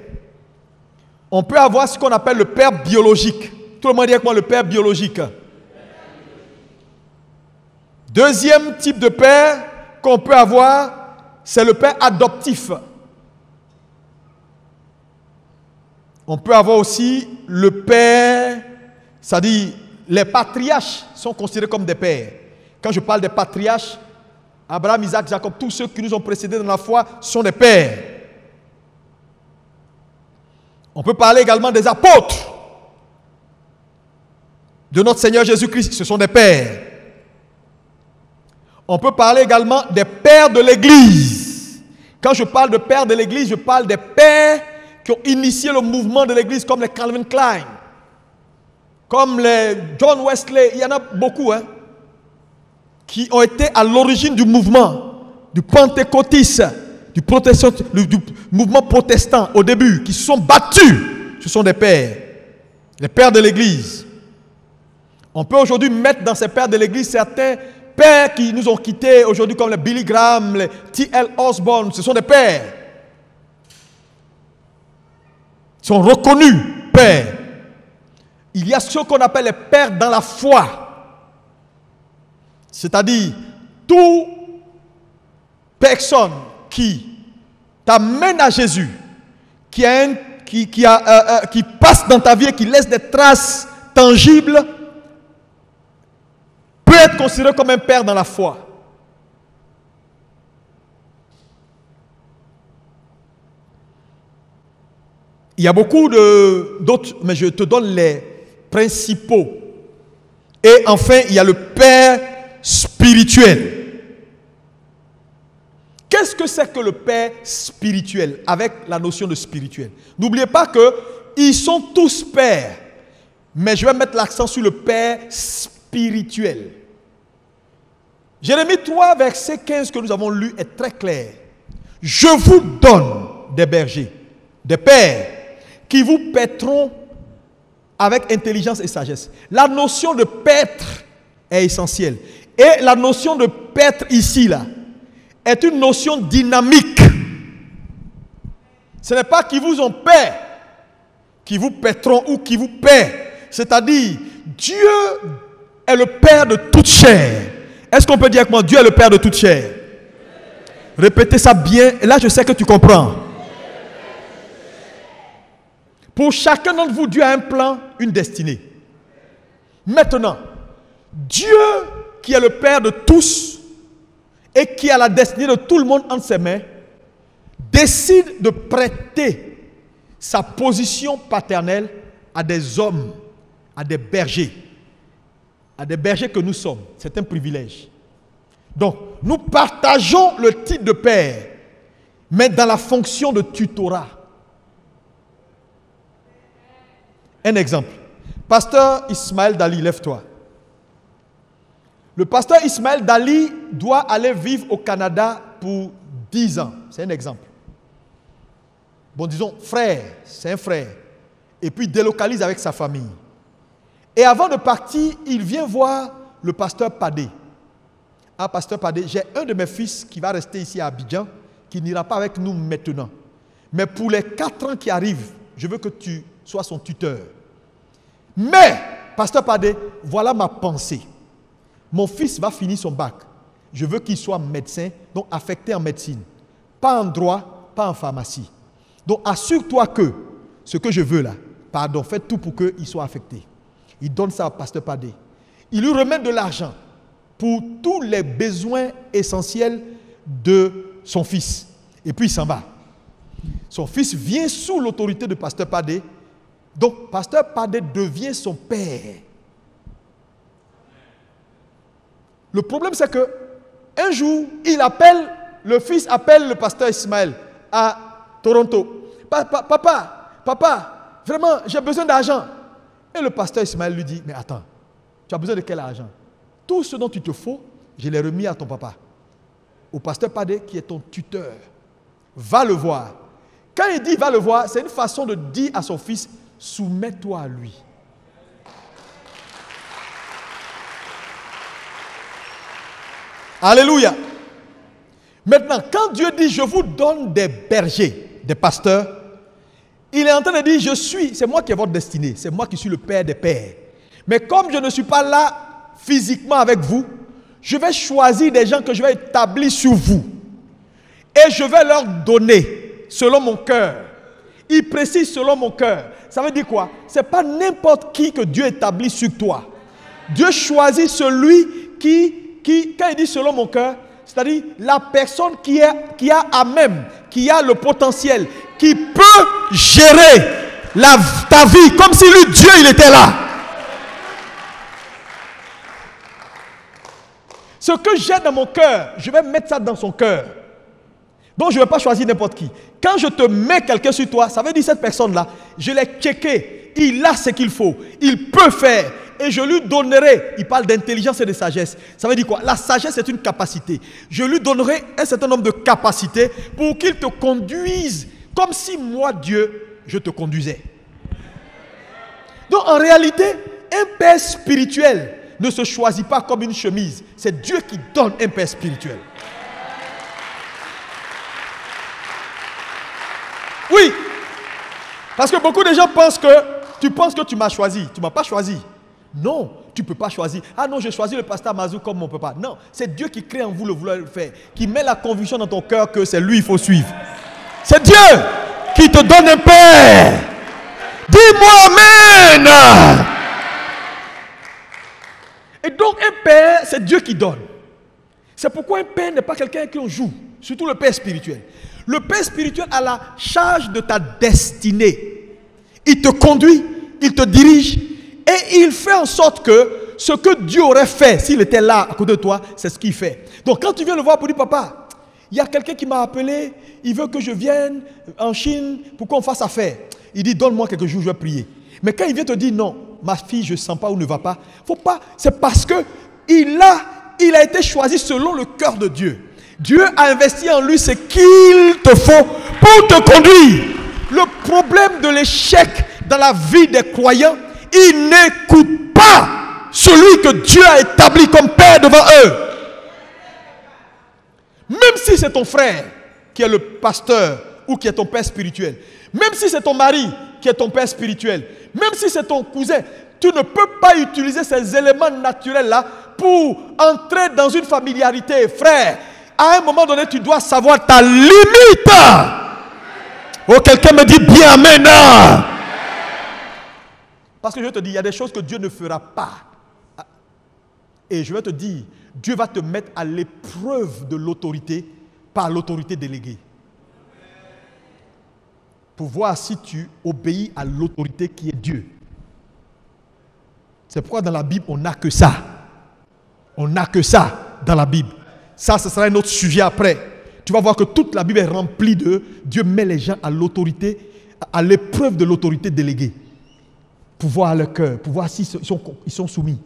On peut avoir ce qu'on appelle le père biologique. Tout le monde dit avec moi le père biologique. Deuxième type de père qu'on peut avoir, c'est le père adoptif. On peut avoir aussi le père, c'est-à-dire les patriarches sont considérés comme des pères. Quand je parle des patriarches, Abraham, Isaac, Jacob, tous ceux qui nous ont précédés dans la foi sont des pères. On peut parler également des apôtres de notre Seigneur Jésus-Christ, ce sont des pères. On peut parler également des pères de l'Église. Quand je parle de pères de l'Église, je parle des pères qui ont initié le mouvement de l'Église, comme les Calvin Klein, comme les John Wesley, il y en a beaucoup, qui ont été à l'origine du mouvement, du pentecôtisme, du mouvement protestant au début, qui se sont battus. Ce sont des pères, les pères de l'Église. On peut aujourd'hui mettre dans ces pères de l'Église certains pères qui nous ont quittés aujourd'hui, comme les Billy Graham, les T.L. Osborne. Ce sont des pères. Ils sont reconnus pères. Il y a ce qu'on appelle les pères dans la foi. C'est-à-dire, toute personne qui t'amène à Jésus, qui passe dans ta vie et qui laisse des traces tangibles, peut être considéré comme un père dans la foi. Il y a beaucoup d'autres, mais je te donne les principaux. Et enfin, il y a le père spirituel. Qu'est-ce que c'est que le père spirituel, avec la notion de spirituel? N'oubliez pas qu'ils sont tous pères, mais je vais mettre l'accent sur le père spirituel. Jérémie 3, verset 15 que nous avons lu est très clair. Je vous donne des bergers, des pères, qui vous paîtront avec intelligence et sagesse. La notion de paître est essentielle. Et la notion de paître ici, là, est une notion dynamique. Ce n'est pas qui vous ont paix, qui vous paîtront ou qui vous paient. C'est-à-dire, Dieu est le Père de toute chair. Est-ce qu'on peut dire avec moi, Dieu est le Père de toute chair? Répétez ça bien, et là je sais que tu comprends. Pour chacun d'entre vous, Dieu a un plan, une destinée. Maintenant, Dieu qui est le Père de tous et qui a la destinée de tout le monde entre ses mains, décide de prêter sa position paternelle à des hommes, à des bergers que nous sommes. C'est un privilège. Donc, nous partageons le titre de père, mais dans la fonction de tutorat. Un exemple. Pasteur Ismaël Dali, lève-toi. Le pasteur Ismaël Dali doit aller vivre au Canada pour 10 ans. C'est un exemple. Bon, disons, frère, c'est un frère. Et puis, il délocalise avec sa famille. Et avant de partir, il vient voir le pasteur Padé. Ah, pasteur Padé, j'ai un de mes fils qui va rester ici à Abidjan, qui n'ira pas avec nous maintenant. Mais pour les 4 ans qui arrivent, je veux que tu sois son tuteur. Mais, pasteur Padé, voilà ma pensée. Mon fils va finir son bac. Je veux qu'il soit médecin, donc affecté en médecine. Pas en droit, pas en pharmacie. Donc, assure-toi que ce que je veux là, pardon, faites tout pour qu'il soit affecté. Il donne ça au pasteur Padé. Il lui remet de l'argent pour tous les besoins essentiels de son fils. Et puis il s'en va. Son fils vient sous l'autorité de pasteur Padé. Donc, pasteur Padé devient son père. Le problème, c'est que un jour, le fils appelle le pasteur Ismaël à Toronto. Papa, vraiment, j'ai besoin d'argent. Et le pasteur Ismaël lui dit, mais attends, tu as besoin de quel argent? Tout ce dont il te faut, je l'ai remis à ton papa. Au pasteur Padé qui est ton tuteur. Va le voir. Quand il dit va le voir, c'est une façon de dire à son fils, soumets-toi à lui. Alléluia. Maintenant, quand Dieu dit, je vous donne des bergers, des pasteurs, il est en train de dire, c'est moi qui ai votre destinée, c'est moi qui suis le Père des pères. Mais comme je ne suis pas là physiquement avec vous, je vais choisir des gens que je vais établir sur vous. Et je vais leur donner selon mon cœur. Il précise selon mon cœur. Ça veut dire quoi? Ce n'est pas n'importe qui que Dieu établit sur toi. Dieu choisit celui qui, quand il dit selon mon cœur, c'est-à-dire la personne qui a à même, qui a le potentiel, qui peut gérer ta vie comme si lui, Dieu, il était là. Ce que j'ai dans mon cœur, je vais mettre ça dans son cœur. Donc je ne vais pas choisir n'importe qui. Quand je te mets quelqu'un sur toi, ça veut dire cette personne-là, je l'ai checké, il a ce qu'il faut, il peut faire. Et je lui donnerai, il parle d'intelligence et de sagesse. Ça veut dire quoi? La sagesse est une capacité. Je lui donnerai un certain nombre de capacités pour qu'il te conduise comme si moi, Dieu, je te conduisais. Donc en réalité, un père spirituel ne se choisit pas comme une chemise. C'est Dieu qui donne un père spirituel. Oui, parce que beaucoup de gens pensent que tu m'as choisi. Tu ne m'as pas choisi. Non, tu ne peux pas choisir. Ah non, j'ai choisi le pasteur Mazou comme mon papa. Non, c'est Dieu qui crée en vous le vouloir le faire, qui met la conviction dans ton cœur que c'est lui qu'il faut suivre. C'est Dieu qui te donne un père. Dis-moi Amen. Et donc un père, c'est Dieu qui donne. C'est pourquoi un père n'est pas quelqu'un qui on joue, surtout le père spirituel. Le père spirituel a la charge de ta destinée. Il te conduit, il te dirige et il fait en sorte que ce que Dieu aurait fait s'il était là à côté de toi, c'est ce qu'il fait. Donc quand tu viens le voir pour dire, papa, il y a quelqu'un qui m'a appelé, il veut que je vienne en Chine pour qu'on fasse affaire. Il dit, donne-moi quelques jours, je vais prier. Mais quand il vient te dire, non, ma fille, je ne sens pas ou ne va pas, faut pas, c'est parce que il a été choisi selon le cœur de Dieu. Dieu a investi en lui ce qu'il te faut pour te conduire. Le problème de l'échec dans la vie des croyants, ils n'écoutent pas celui que Dieu a établi comme père devant eux. Même si c'est ton frère qui est le pasteur ou qui est ton père spirituel, même si c'est ton mari qui est ton père spirituel, même si c'est ton cousin, tu ne peux pas utiliser ces éléments naturels-là pour entrer dans une familiarité, frère. À un moment donné, tu dois savoir ta limite. Oh, quelqu'un me dit bien Amen. Parce que je te dis, il y a des choses que Dieu ne fera pas. Et je vais te dire, Dieu va te mettre à l'épreuve de l'autorité par l'autorité déléguée. Pour voir si tu obéis à l'autorité qui est Dieu. C'est pourquoi dans la Bible, on n'a que ça. On n'a que ça dans la Bible. Ça, ce sera un autre sujet après. Tu vas voir que toute la Bible est remplie de Dieu met les gens à l'autorité, à l'épreuve de l'autorité déléguée. Pour voir leur cœur, pour voir s'ils sont soumis.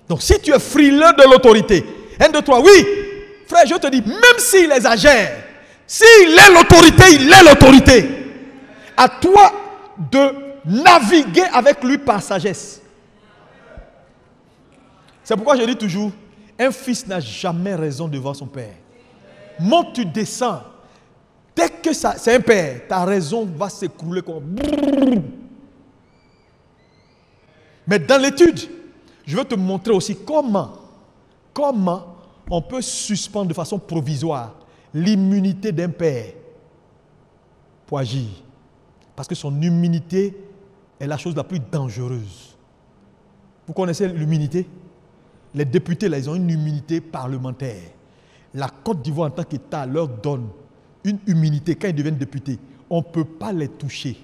Donc si tu es frileux de l'autorité, 1, 2, 3, oui, frère, je te dis, même s'il exagère, s'il est l'autorité, il est l'autorité. À toi de naviguer avec lui par sagesse. C'est pourquoi je dis toujours, un fils n'a jamais raison devant son père. Monte, tu descends. Dès que c'est un père, ta raison va s'écrouler comme... Mais dans l'étude, je veux te montrer aussi comment on peut suspendre de façon provisoire l'immunité d'un père pour agir. Parce que son immunité est la chose la plus dangereuse. Vous connaissez l'immunité? Les députés, là, ils ont une immunité parlementaire. La Côte d'Ivoire, en tant qu'État, leur donne une immunité. Quand ils deviennent députés, on ne peut pas les toucher.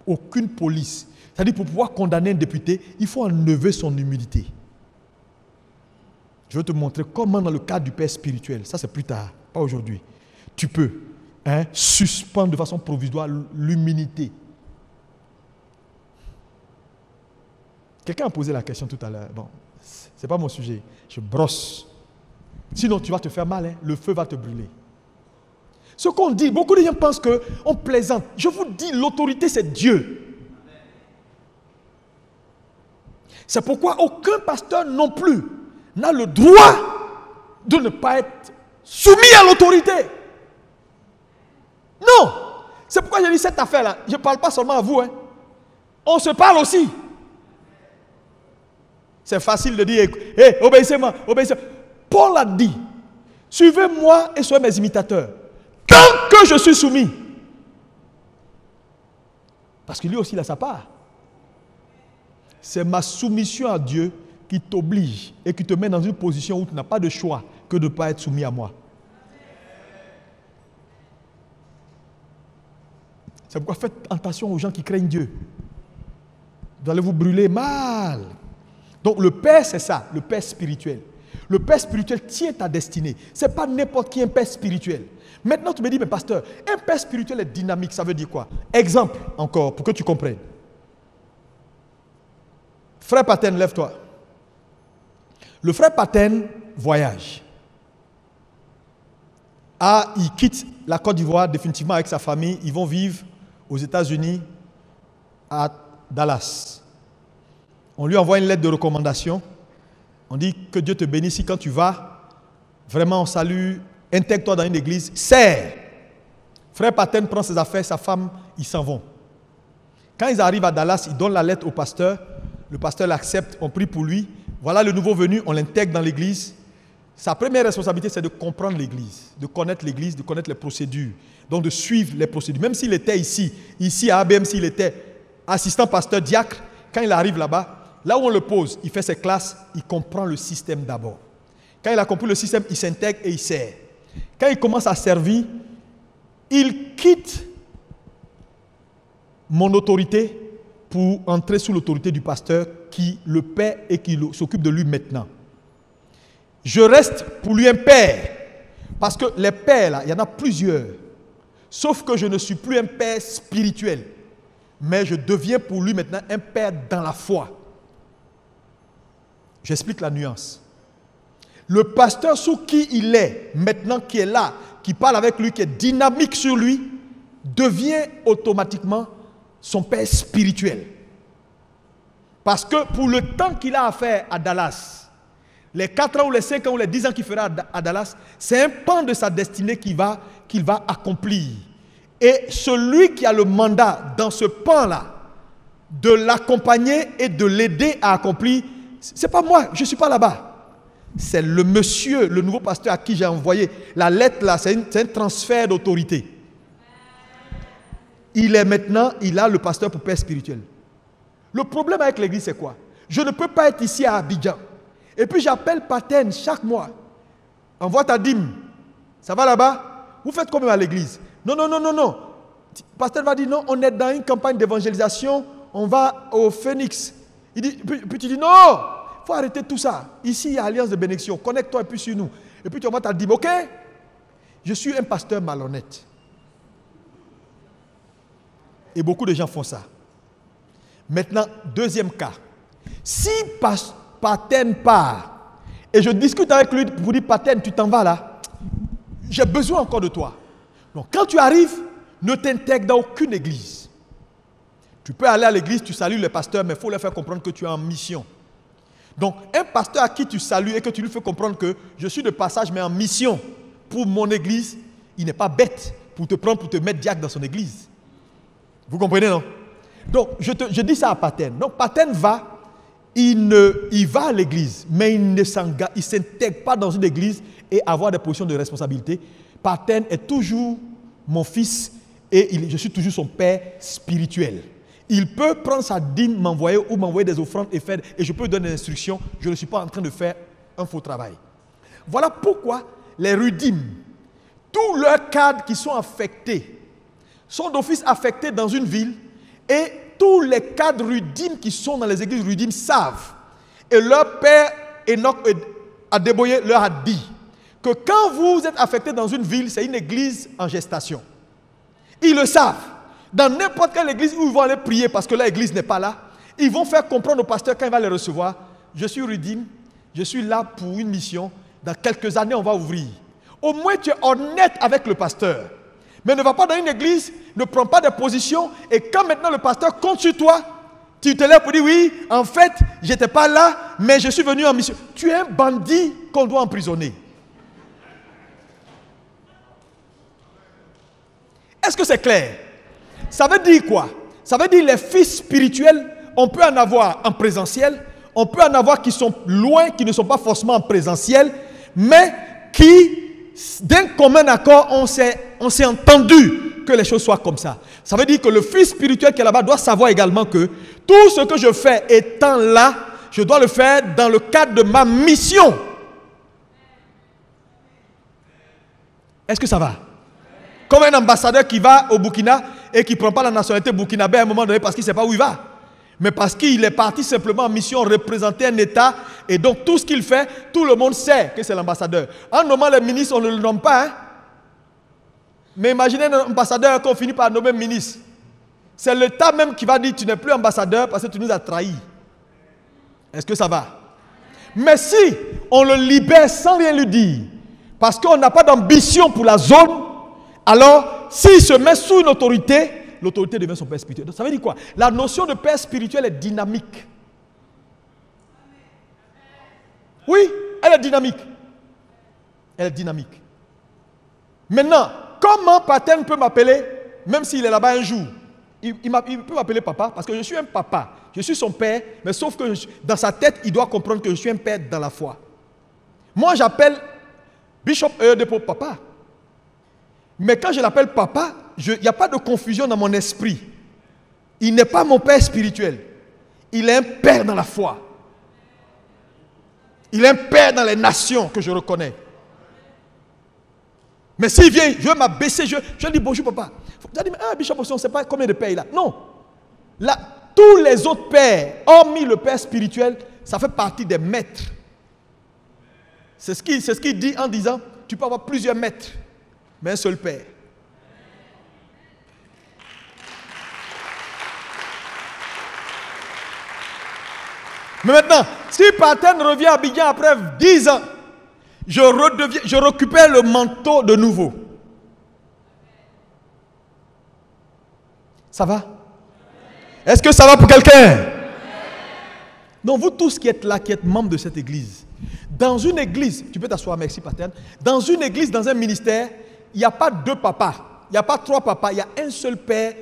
Aucune police. C'est-à-dire, pour pouvoir condamner un député, il faut enlever son immunité. Je vais te montrer comment, dans le cadre du père spirituel, ça c'est plus tard, pas aujourd'hui, tu peux suspendre de façon provisoire l'immunité. Quelqu'un a posé la question tout à l'heure. Bon, ce n'est pas mon sujet. Je brosse. Sinon, tu vas te faire mal. Le feu va te brûler. Ce qu'on dit, beaucoup de gens pensent qu'on plaisante. Je vous dis, l'autorité, c'est Dieu. C'est pourquoi aucun pasteur non plus n'a le droit de ne pas être soumis à l'autorité. pourquoi je dis cette affaire-là. Je ne parle pas seulement à vous. Hein. On se parle aussi. C'est facile de dire, hey, obéissez-moi, obéissez-moi. Paul a dit, suivez-moi et soyez mes imitateurs. Tant que je suis soumis. Parce que lui aussi, il a sa part. C'est ma soumission à Dieu qui t'oblige et qui te met dans une position où tu n'as pas de choix que de ne pas être soumis à moi. C'est pourquoi faites attention aux gens qui craignent Dieu. Vous allez vous brûler mal. Donc le Père, c'est ça, le Père spirituel. Le Père spirituel tient ta destinée. Ce n'est pas n'importe qui un Père spirituel. Maintenant, tu me dis, mais pasteur, un Père spirituel est dynamique, ça veut dire quoi? Exemple, encore, pour que tu comprennes. Frère Paten, lève-toi. Le frère Paten voyage. Ah, il quitte la Côte d'Ivoire définitivement avec sa famille. Ils vont vivre aux États-Unis, à Dallas. On lui envoie une lettre de recommandation. On dit que Dieu te bénisse quand tu vas. Vraiment, on salue. Intègre-toi dans une église. Serre. Frère Paten prend ses affaires, sa femme, ils s'en vont. Quand ils arrivent à Dallas, ils donnent la lettre au pasteur. Le pasteur l'accepte, on prie pour lui. Voilà le nouveau venu, on l'intègre dans l'église. Sa première responsabilité, c'est de comprendre l'église, de connaître l'église, de connaître les procédures. Donc de suivre les procédures. Même s'il était ici à ABM, s'il était assistant pasteur diacre, quand il arrive là-bas, là où on le pose, il fait ses classes, il comprend le système d'abord. Quand il a compris le système, il s'intègre et il sert. Quand il commence à servir, il quitte mon autorité pour entrer sous l'autorité du pasteur qui le paie et qui s'occupe de lui maintenant. Je reste pour lui un père. Parce que les pères, là, il y en a plusieurs. Sauf que je ne suis plus un père spirituel. Mais je deviens pour lui maintenant un père dans la foi. J'explique la nuance. Le pasteur sous qui il est, maintenant qui est là, qui parle avec lui, qui est dynamique sur lui, devient automatiquement son père spirituel. Parce que pour le temps qu'il a à faire à Dallas, les 4 ans ou les 5 ans ou les 10 ans qu'il fera à Dallas, c'est un pan de sa destinée qu'il va accomplir. Et celui qui a le mandat dans ce pan-là, de l'accompagner et de l'aider à accomplir, ce n'est pas moi, je ne suis pas là-bas. C'est le monsieur, le nouveau pasteur à qui j'ai envoyé la lettre là, c'est un transfert d'autorité. Il est maintenant, il a le pasteur pour père spirituel. Le problème avec l'église, c'est quoi? Je ne peux pas être ici à Abidjan. Et puis j'appelle Paten chaque mois. Envoie ta dîme. Ça va là-bas? Vous faites combien à l'église? Non. Pasteur va dire non, on est dans une campagne d'évangélisation, on va au Phoenix. Il dit, puis tu dis non, il faut arrêter tout ça. Ici, il y a Alliance de bénédiction. Connecte-toi et puis sur nous. Et puis tu envoies ta dîme, ok? Je suis un pasteur malhonnête. Et beaucoup de gens font ça. Maintenant, deuxième cas. Si Paten part, et je discute avec lui pour dire, Paten, tu t'en vas là, j'ai besoin encore de toi. Donc quand tu arrives, ne t'intègre dans aucune église. Tu peux aller à l'église, tu salues les pasteurs, mais il faut leur faire comprendre que tu es en mission. Donc un pasteur à qui tu salues et que tu lui fais comprendre que je suis de passage, mais en mission pour mon église, il n'est pas bête pour te prendre, pour te mettre diacre dans son église. Vous comprenez, non? Donc, je dis ça à Paten. Donc, Paten va, il va à l'église, mais il ne s'intègre pas dans une église et avoir des positions de responsabilité. Paten est toujours mon fils et je suis toujours son père spirituel. Il peut prendre sa dîme, m'envoyer ou m'envoyer des offrandes et je peux lui donner des instructions. Je ne suis pas en train de faire un faux travail. Voilà pourquoi les rudimes, tous leurs cadres qui sont affectés, sont d'office affectés dans une ville. Et tous les cadres rudimes qui sont dans les églises rudimes savent. Et leur père Enoch Adeboye leur a dit que quand vous êtes affecté dans une ville, c'est une église en gestation. Ils le savent. Dans n'importe quelle église où ils vont aller prier parce que l'église n'est pas là, ils vont faire comprendre au pasteur quand il va les recevoir, je suis rudim, je suis là pour une mission, dans quelques années on va ouvrir. Au moins tu es honnête avec le pasteur. Mais ne va pas dans une église, ne prends pas de position, et quand maintenant le pasteur compte sur toi, tu te lèves pour dire oui, en fait, je n'étais pas là, mais je suis venu en mission. Tu es un bandit qu'on doit emprisonner. Est-ce que c'est clair? ça veut dire quoi? Ça veut dire les fils spirituels, on peut en avoir en présentiel, on peut en avoir qui sont loin, qui ne sont pas forcément en présentiel, mais qui, d'un commun accord, on s'est entendu que les choses soient comme ça. Ça veut dire que le fils spirituel qui est là-bas doit savoir également que tout ce que je fais étant là, je dois le faire dans le cadre de ma mission. Est-ce que ça va? Comme un ambassadeur qui va au Burkina et qui ne prend pas la nationalité burkinabé à un moment donné parce qu'il ne sait pas où il va. Mais parce qu'il est parti simplement en mission représenter un État. Et donc tout ce qu'il fait, tout le monde sait que c'est l'ambassadeur. En nommant les ministres, on ne le nomme pas. Hein? Mais imaginez un ambassadeur qu'on finit par nommer ministre. C'est l'État même qui va dire tu n'es plus ambassadeur parce que tu nous as trahis. Est-ce que ça va? Mais si on le libère sans rien lui dire, parce qu'on n'a pas d'ambition pour la zone, alors s'il se met sous une autorité, l'autorité devient son père spirituel. Donc, ça veut dire quoi? La notion de père spirituel est dynamique. Oui, elle est dynamique. Elle est dynamique. Maintenant, comment Paten peut m'appeler, même s'il est là-bas un jour? Il peut m'appeler papa parce que je suis un papa. Je suis son père, mais sauf que dans sa tête, il doit comprendre que je suis un père dans la foi. Moi, j'appelle Bishop Eodepo papa. Mais quand je l'appelle papa, il n'y a pas de confusion dans mon esprit. Il n'est pas mon père spirituel. Il est un père dans la foi. Il est un père dans les nations que je reconnais. Mais s'il vient, je vais m'abaisser, je lui dis bonjour papa. Vous allez dire, ah Bishop, on ne sait pas combien de pères il a. Non. Là, tous les autres pères, hormis le père spirituel, ça fait partie des maîtres. C'est ce qu'il dit en disant, tu peux avoir plusieurs maîtres, mais un seul père. Mais maintenant, si Paten revient à Abidjan après 10 ans, je récupère le manteau de nouveau. Ça va? Est-ce que ça va pour quelqu'un? Donc vous tous qui êtes là, qui êtes membres de cette église, dans une église, tu peux t'asseoir, merci Paten, dans une église, dans un ministère, il n'y a pas 2 papas, il n'y a pas 3 papas, il y a un seul père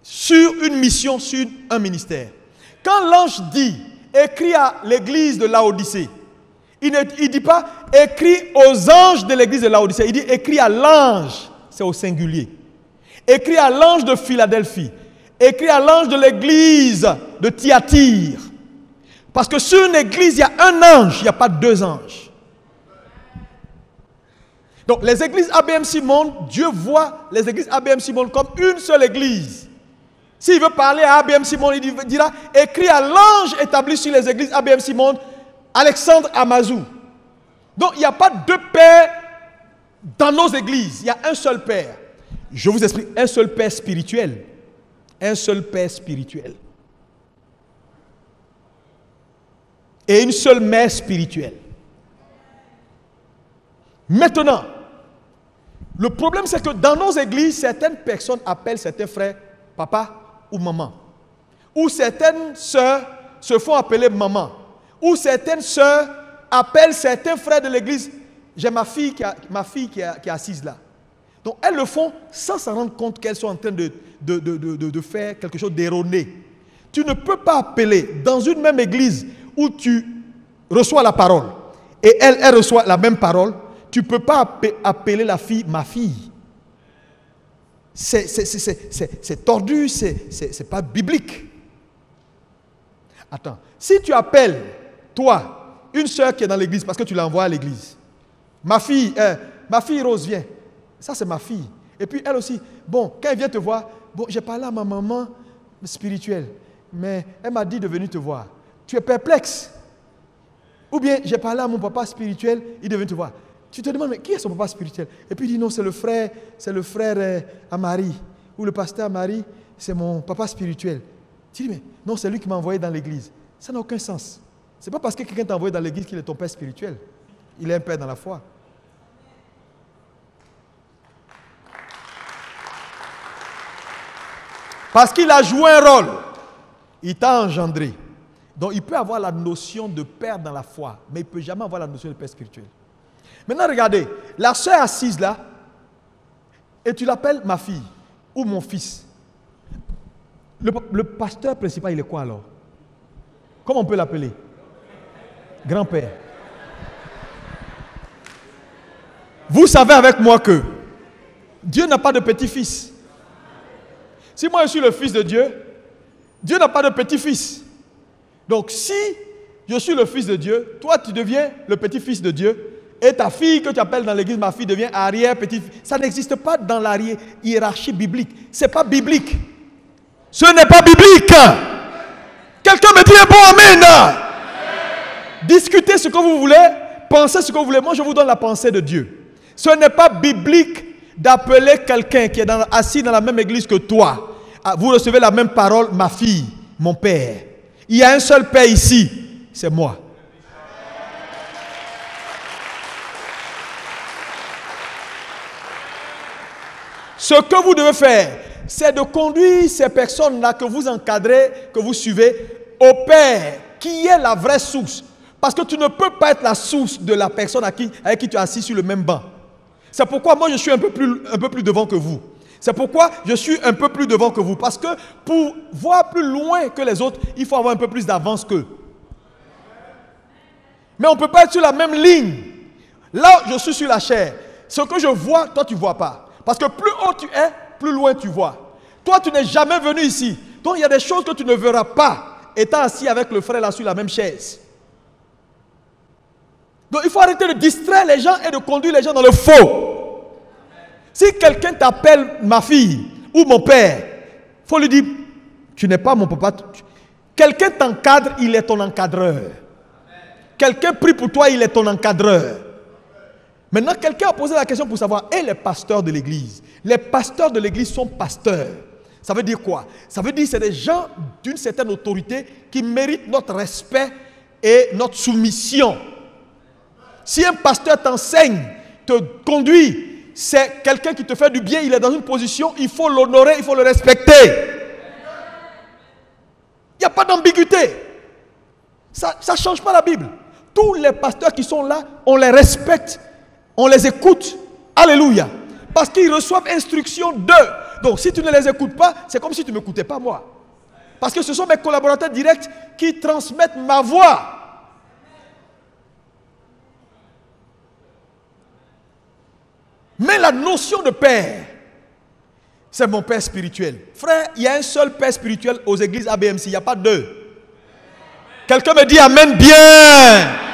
sur une mission, sur un ministère. Quand l'ange dit, écrit à l'église de Laodicée, il ne dit pas écrit aux anges de l'église de Laodicée, il dit écrit à l'ange, c'est au singulier. Écrit à l'ange de Philadelphie, écrit à l'ange de l'église de Thyatire. Parce que sur une église, il y a un ange, il n'y a pas 2 anges. Donc les églises ABMC Monde, Dieu voit les églises ABMC Monde comme une seule église. S'il veut parler à ABMC Monde, il dira, écrit à l'ange établi sur les églises ABMC Monde, Alexandre Amazou. Donc il n'y a pas 2 pères dans nos églises, il y a un seul père. Je vous explique, un seul père spirituel. Un seul père spirituel. Et une seule mère spirituelle. Maintenant, le problème c'est que dans nos églises, certaines personnes appellent certains frères papa ou maman. Ou certaines sœurs se font appeler maman. Ou certaines sœurs appellent certains frères de l'église. J'ai ma fille qui est assise là. Donc elles le font sans s'en rendre compte qu'elles sont en train de faire quelque chose d'erroné. Tu ne peux pas appeler dans une même église où tu reçois la parole et elle reçoit la même parole. Tu ne peux pas appeler la fille ma fille. C'est tordu, c'est pas biblique. Attends, si tu appelles, toi, une soeur qui est dans l'église parce que tu l'envoies à l'église, ma fille Rose vient, ça c'est ma fille. Et puis elle aussi, bon, quand elle vient te voir, bon, j'ai parlé à ma maman spirituelle, mais elle m'a dit de venir te voir. Tu es perplexe. Ou bien j'ai parlé à mon papa spirituel, il est venu te voir. Tu te demandes, mais qui est son papa spirituel? Et puis il dit non, c'est le frère Amari, ou le pasteur Amari, c'est mon papa spirituel. Tu dis, mais non, c'est lui qui m'a envoyé dans l'église. Ça n'a aucun sens. Ce n'est pas parce que quelqu'un t'a envoyé dans l'église qu'il est ton père spirituel. Il est un père dans la foi. Parce qu'il a joué un rôle. Il t'a engendré. Donc il peut avoir la notion de père dans la foi, mais il ne peut jamais avoir la notion de père spirituel. Maintenant, regardez, la soeur assise là, et tu l'appelles ma fille ou mon fils. Le pasteur principal, il est quoi alors? Comment on peut l'appeler? Grand-père. Vous savez avec moi que Dieu n'a pas de petit-fils. Si moi je suis le fils de Dieu, Dieu n'a pas de petit-fils. Donc si je suis le fils de Dieu, toi tu deviens le petit-fils de Dieu, et ta fille que tu appelles dans l'église ma fille devient arrière-petit-fils. Ça n'existe pas dans la hiérarchie biblique. Ce n'est pas biblique. Ce n'est pas biblique. Quelqu'un me dit un bon amen. Discutez ce que vous voulez, pensez ce que vous voulez. Moi je vous donne la pensée de Dieu. Ce n'est pas biblique d'appeler quelqu'un qui est assis dans la même église que toi. Vous recevez la même parole, ma fille, mon père. Il y a un seul père ici, c'est moi. Ce que vous devez faire, c'est de conduire ces personnes-là que vous encadrez, que vous suivez, au Père, qui est la vraie source. Parce que tu ne peux pas être la source de la personne avec qui tu es assis sur le même banc. C'est pourquoi moi je suis un peu plus devant que vous. C'est pourquoi je suis un peu plus devant que vous. Parce que pour voir plus loin que les autres, il faut avoir un peu plus d'avance qu'eux. Mais on ne peut pas être sur la même ligne. Là, je suis sur la chair. Ce que je vois, toi tu ne vois pas. Parce que plus haut tu es, plus loin tu vois. Toi, tu n'es jamais venu ici. Donc, il y a des choses que tu ne verras pas étant assis avec le frère là sur la même chaise. Donc, il faut arrêter de distraire les gens et de conduire les gens dans le faux. Si quelqu'un t'appelle ma fille ou mon père, il faut lui dire, tu n'es pas mon papa. Quelqu'un t'encadre, il est ton encadreur. Quelqu'un prie pour toi, il est ton encadreur. Maintenant, quelqu'un a posé la question pour savoir, et les pasteurs de l'église? Les pasteurs de l'église sont pasteurs. Ça veut dire quoi? Ça veut dire que c'est des gens d'une certaine autorité qui méritent notre respect et notre soumission. Si un pasteur t'enseigne, te conduit, c'est quelqu'un qui te fait du bien, il est dans une position, il faut l'honorer, il faut le respecter. Il n'y a pas d'ambiguïté. Ça ne change pas la Bible. Tous les pasteurs qui sont là, on les respecte. On les écoute, alléluia, parce qu'ils reçoivent instruction d'eux. Donc si tu ne les écoutes pas, c'est comme si tu ne m'écoutais pas moi. Parce que ce sont mes collaborateurs directs qui transmettent ma voix. Mais la notion de père, c'est mon père spirituel. Frère, il y a un seul père spirituel aux églises ABMC, il n'y a pas deux. Quelqu'un me dit amen bien.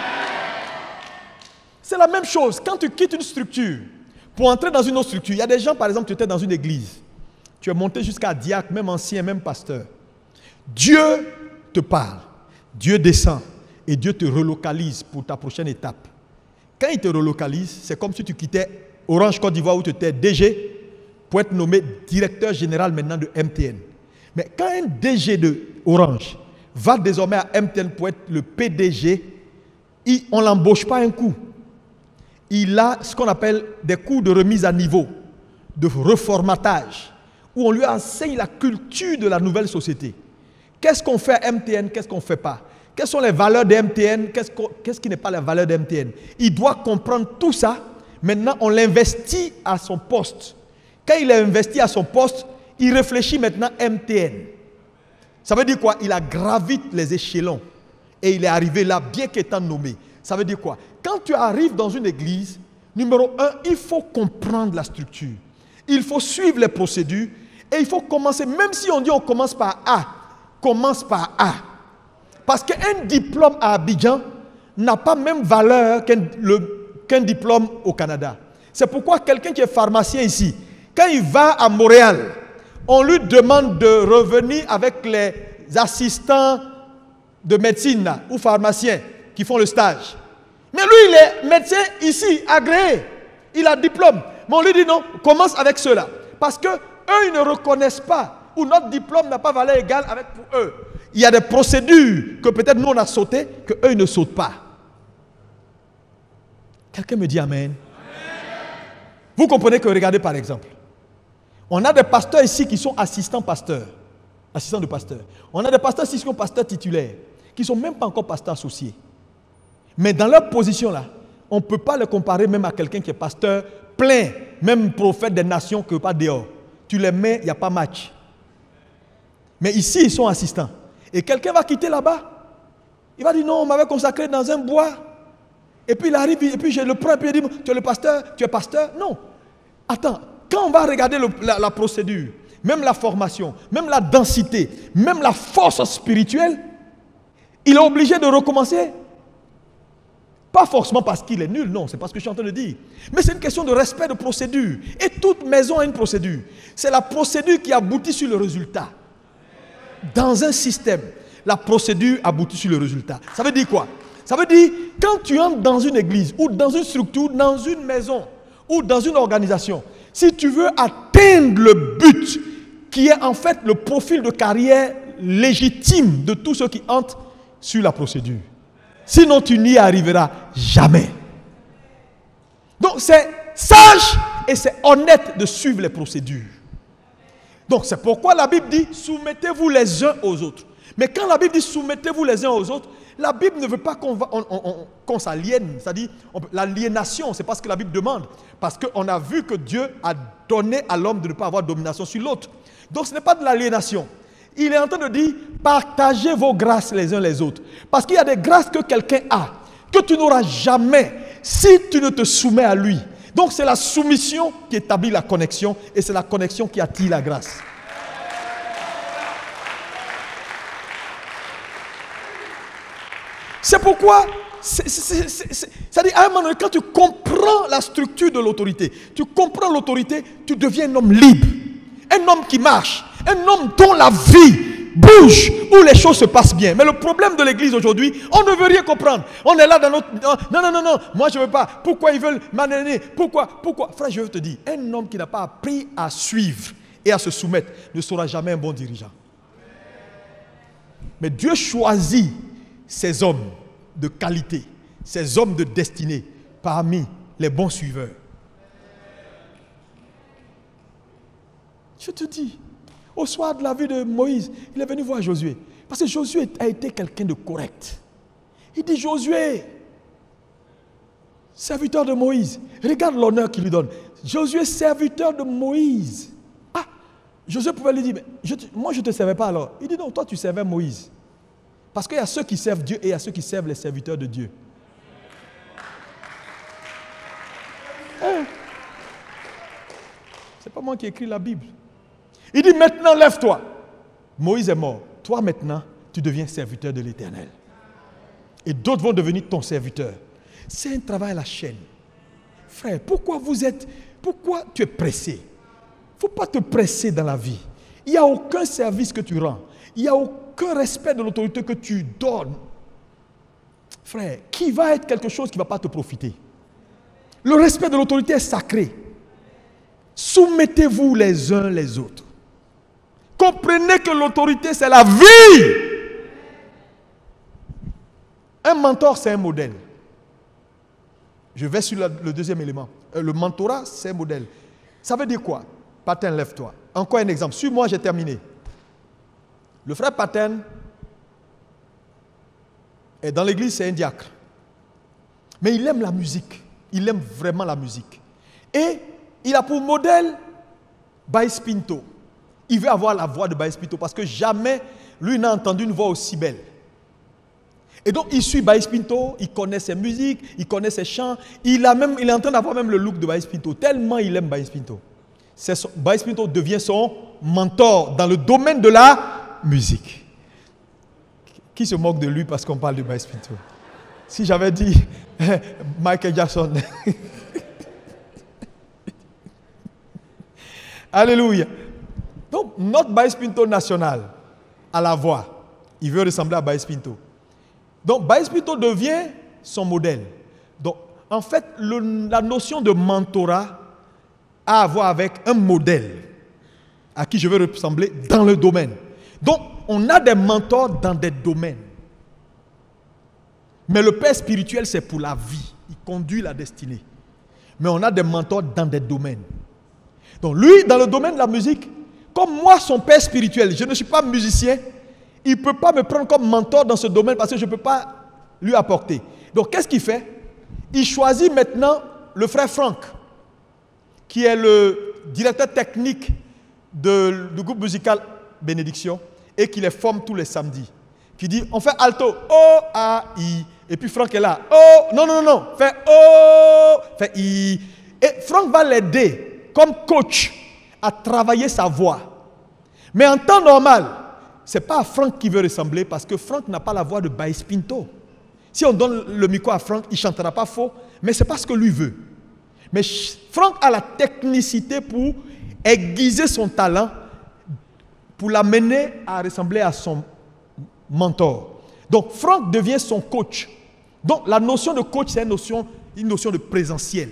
C'est la même chose. Quand tu quittes une structure pour entrer dans une autre structure, il y a des gens, par exemple, tu étais dans une église. Tu es monté jusqu'à diacre, même ancien, même pasteur. Dieu te parle. Dieu descend. Et Dieu te relocalise pour ta prochaine étape. Quand il te relocalise, c'est comme si tu quittais Orange Côte d'Ivoire où tu étais DG pour être nommé directeur général maintenant de MTN. Mais quand un DG de Orange va désormais à MTN pour être le PDG, on ne l'embauche pas un coup. Il a ce qu'on appelle des cours de remise à niveau, de reformatage, où on lui enseigne la culture de la nouvelle société. Qu'est-ce qu'on fait à MTN, qu'est-ce qu'on ne fait pas? Quelles sont les valeurs de MTN, qu'est-ce qui n'est pas la valeur de MTN? Il doit comprendre tout ça. Maintenant, on l'investit à son poste. Quand il est investi à son poste, il réfléchit maintenant MTN. Ça veut dire quoi? Il a gravi les échelons et il est arrivé là, bien qu'étant nommé. Ça veut dire quoi? Quand tu arrives dans une église, numéro 1, il faut comprendre la structure. Il faut suivre les procédures et il faut commencer, même si on dit on commence par A, commence par A. Parce qu'un diplôme à Abidjan n'a pas même valeur qu'un diplôme au Canada. C'est pourquoi quelqu'un qui est pharmacien ici, quand il va à Montréal, on lui demande de revenir avec les assistants de médecine là, ou pharmaciens qui font le stage. Mais lui, il est médecin ici, agréé. Il a diplôme. Mais on lui dit non, commence avec ceux-là. Parce qu'eux, ils ne reconnaissent pas, ou notre diplôme n'a pas valeur égale avec pour eux. Il y a des procédures que peut-être nous on a sautées, que eux ils ne sautent pas. Quelqu'un me dit amen. Vous comprenez que, regardez par exemple, on a des pasteurs ici qui sont assistants pasteurs, assistants de pasteurs. On a des pasteurs ici qui sont pasteurs titulaires, qui ne sont même pas encore pasteurs associés. Mais dans leur position là, on ne peut pas les comparer même à quelqu'un qui est pasteur plein, même prophète des nations que pas dehors. Tu les mets, il n'y a pas match. Mais ici, ils sont assistants. Et quelqu'un va quitter là-bas. Il va dire non, on m'avait consacré dans un bois. Et puis il arrive, et puis je le prends, et puis il dit, tu es le pasteur, tu es pasteur. Non. Attends, quand on va regarder la procédure, même la formation, même la densité, même la force spirituelle, il est obligé de recommencer. Pas forcément parce qu'il est nul, non, c'est pas ce que je suis en train de dire. Mais c'est une question de respect de procédure. Et toute maison a une procédure. C'est la procédure qui aboutit sur le résultat. Dans un système, la procédure aboutit sur le résultat. Ça veut dire quoi? Ça veut dire, quand tu entres dans une église, ou dans une structure, dans une maison, ou dans une organisation, si tu veux atteindre le but, qui est en fait le profil de carrière légitime de tous ceux qui entrent sur la procédure. Sinon, tu n'y arriveras jamais. Donc, c'est sage et c'est honnête de suivre les procédures. Donc, c'est pourquoi la Bible dit, soumettez-vous les uns aux autres. Mais quand la Bible dit, soumettez-vous les uns aux autres, la Bible ne veut pas qu'on s'aliène. C'est-à-dire, l'aliénation, ce n'est pas ce que la Bible demande. Parce qu'on a vu que Dieu a donné à l'homme de ne pas avoir domination sur l'autre. Donc, ce n'est pas de l'aliénation. Il est en train de dire, partagez vos grâces les uns les autres. Parce qu'il y a des grâces que quelqu'un a, que tu n'auras jamais si tu ne te soumets à lui. Donc c'est la soumission qui établit la connexion et c'est la connexion qui attire la grâce. C'est pourquoi, c'est-à-dire à un moment donné, quand tu comprends la structure de l'autorité, tu comprends l'autorité, tu deviens un homme libre, un homme qui marche, un homme dont la vie bouge, où les choses se passent bien. Mais le problème de l'église aujourd'hui, on ne veut rien comprendre. On est là dans notre... Non, moi je ne veux pas. Pourquoi ils veulent m'amener? Pourquoi? Frère, je veux te dire, un homme qui n'a pas appris à suivre et à se soumettre ne sera jamais un bon dirigeant. Mais Dieu choisit ces hommes de qualité, ces hommes de destinée parmi les bons suiveurs. Je te dis, au soir de la vie de Moïse, il est venu voir Josué. Parce que Josué a été quelqu'un de correct. Il dit, Josué, serviteur de Moïse, regarde l'honneur qu'il lui donne. Josué, serviteur de Moïse. Ah, Josué pouvait lui dire, moi je ne te servais pas alors. Il dit, non, toi tu servais Moïse. Parce qu'il y a ceux qui servent Dieu et il y a ceux qui servent les serviteurs de Dieu. C'est pas moi qui écris la Bible. Il dit maintenant lève-toi. Moïse est mort. Toi maintenant, tu deviens serviteur de l'Éternel. Et d'autres vont devenir ton serviteur. C'est un travail à la chaîne. Frère, pourquoi tu es pressé? Il ne faut pas te presser dans la vie. Il n'y a aucun service que tu rends. Il n'y a aucun respect de l'autorité que tu donnes. Frère, qui va être quelque chose qui ne va pas te profiter? Le respect de l'autorité est sacré. Soumettez-vous les uns les autres. Comprenez que l'autorité, c'est la vie. Un mentor, c'est un modèle. Je vais sur le deuxième élément. Le mentorat, c'est un modèle. Ça veut dire quoi? Patin, lève-toi. Encore un exemple. Suis-moi, j'ai terminé. Le frère Patin est dans l'église, c'est un diacre. Mais il aime la musique. Il aime vraiment la musique. Et il a pour modèle Baïs Pinto. Il veut avoir la voix de Baïs Pinto parce que jamais lui n'a entendu une voix aussi belle. Et donc il suit Baïs Pinto, il connaît ses musiques, il connaît ses chants. Il est en train d'avoir même le look de Baïs Pinto, tellement il aime Baïs Pinto. Baïs Pinto devient son mentor dans le domaine de la musique. Qui se moque de lui parce qu'on parle de Baïs Pinto? Si j'avais dit Michael Jackson. Alléluia. Donc, notre Baïs Pinto national, à la voix, il veut ressembler à Baïs Pinto. Donc, Baïs Pinto devient son modèle. Donc, en fait, la notion de mentorat a à voir avec un modèle à qui je veux ressembler dans le domaine. Donc, on a des mentors dans des domaines. Mais le père spirituel, c'est pour la vie. Il conduit la destinée. Mais on a des mentors dans des domaines. Donc, lui, dans le domaine de la musique, comme moi, son père spirituel, je ne suis pas musicien, il ne peut pas me prendre comme mentor dans ce domaine parce que je ne peux pas lui apporter. Donc, qu'est-ce qu'il fait? Il choisit maintenant le frère Franck, qui est le directeur technique du groupe musical Bénédiction. et qui les forme tous les samedis. Qui dit, on fait alto, O, A, I. Et puis Franck est là, O, non, fait O, fait I. Et Franck va l'aider comme coach à travailler sa voix. Mais en temps normal, ce n'est pas à Franck qui veut ressembler parce que Franck n'a pas la voix de Baïs Pinto. Si on donne le micro à Franck, il ne chantera pas faux, mais ce n'est pas ce que lui veut. Mais Franck a la technicité pour aiguiser son talent, pour l'amener à ressembler à son mentor. Donc Franck devient son coach. Donc la notion de coach, c'est une notion de présentiel.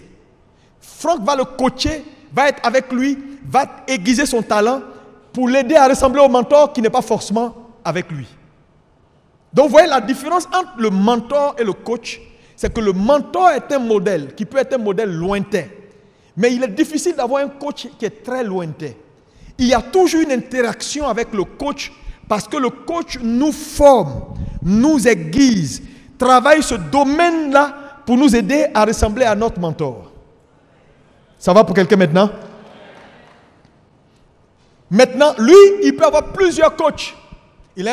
Franck va le coacher, va être avec lui, va aiguiser son talent pour l'aider à ressembler au mentor qui n'est pas forcément avec lui. Donc vous voyez la différence entre le mentor et le coach, c'est que le mentor est un modèle qui peut être un modèle lointain. Mais il est difficile d'avoir un coach qui est très lointain. Il y a toujours une interaction avec le coach parce que le coach nous forme, nous aiguise, travaille ce domaine-là pour nous aider à ressembler à notre mentor. Ça va pour quelqu'un maintenant? Maintenant, lui, il peut avoir plusieurs coachs. Il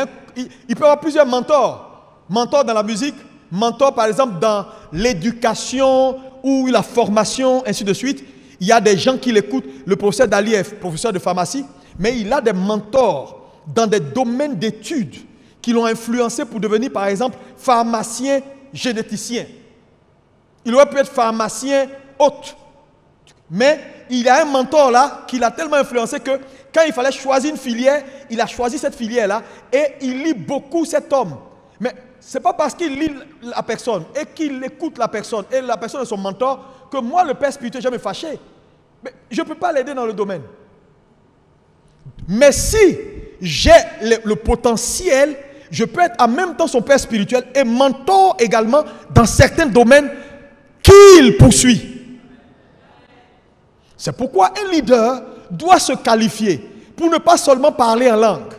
peut avoir plusieurs mentors. Mentor dans la musique, mentor par exemple dans l'éducation ou la formation, ainsi de suite. Il y a des gens qui l'écoutent. Le professeur Dali est professeur de pharmacie, mais il a des mentors dans des domaines d'études qui l'ont influencé pour devenir par exemple pharmacien généticien. Il aurait pu être pharmacien hôte. Mais il y a un mentor là qui l'a tellement influencé que quand il fallait choisir une filière, il a choisi cette filière-là et il lit beaucoup cet homme. Mais ce n'est pas parce qu'il lit la personne et qu'il écoute la personne et la personne est son mentor que moi, le père spirituel, je vais me fâcher. Mais je ne peux pas l'aider dans le domaine. Mais si j'ai le potentiel, je peux être en même temps son père spirituel et mentor également dans certains domaines qu'il poursuit. C'est pourquoi un leader doit se qualifier pour ne pas seulement parler en langue.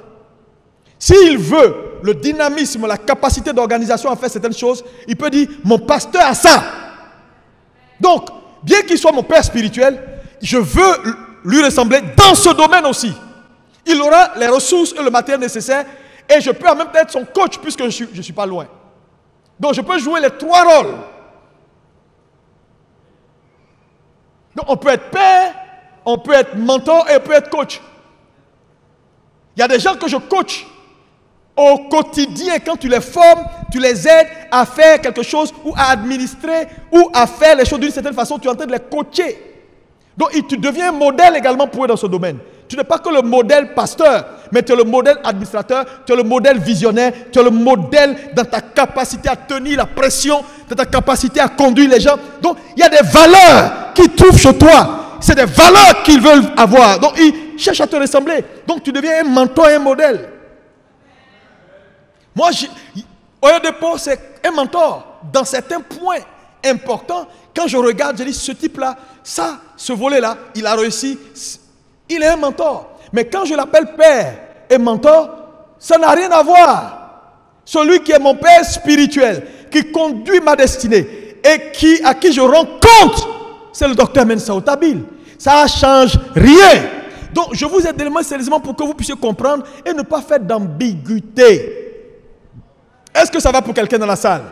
S'il veut le dynamisme, la capacité d'organisation à faire certaines choses, il peut dire, mon pasteur a ça. Donc, bien qu'il soit mon père spirituel, je veux lui ressembler dans ce domaine aussi. Il aura les ressources et le matériel nécessaire et je peux en même temps être son coach puisque je ne suis pas loin. Donc, je peux jouer les trois rôles. Donc, on peut être père, on peut être mentor et on peut être coach. Il y a des gens que je coach au quotidien. Quand tu les formes, tu les aides à faire quelque chose ou à administrer ou à faire les choses d'une certaine façon. Tu es en train de les coacher. Donc, tu deviens un modèle également pour eux dans ce domaine. Tu n'es pas que le modèle pasteur, mais tu es le modèle administrateur, tu es le modèle visionnaire, tu es le modèle dans ta capacité à tenir la pression, dans ta capacité à conduire les gens. Donc, il y a des valeurs qui trouvent chez toi. C'est des valeurs qu'ils veulent avoir. Donc, ils cherchent à te ressembler. Donc, tu deviens un mentor et un modèle. Moi, au lieu de Paul, c'est un mentor. Dans certains points importants, quand je regarde, je dis, ce type-là, ça, ce volet-là, il a réussi. Il est un mentor. Mais quand je l'appelle père et mentor, ça n'a rien à voir. Celui qui est mon père spirituel, qui conduit ma destinée et à qui je rends compte, c'est le docteur Mensa Otabil. Ça ne change rien. Donc, je vous ai donné sérieusement pour que vous puissiez comprendre et ne pas faire d'ambiguïté. Est-ce que ça va pour quelqu'un dans la salle?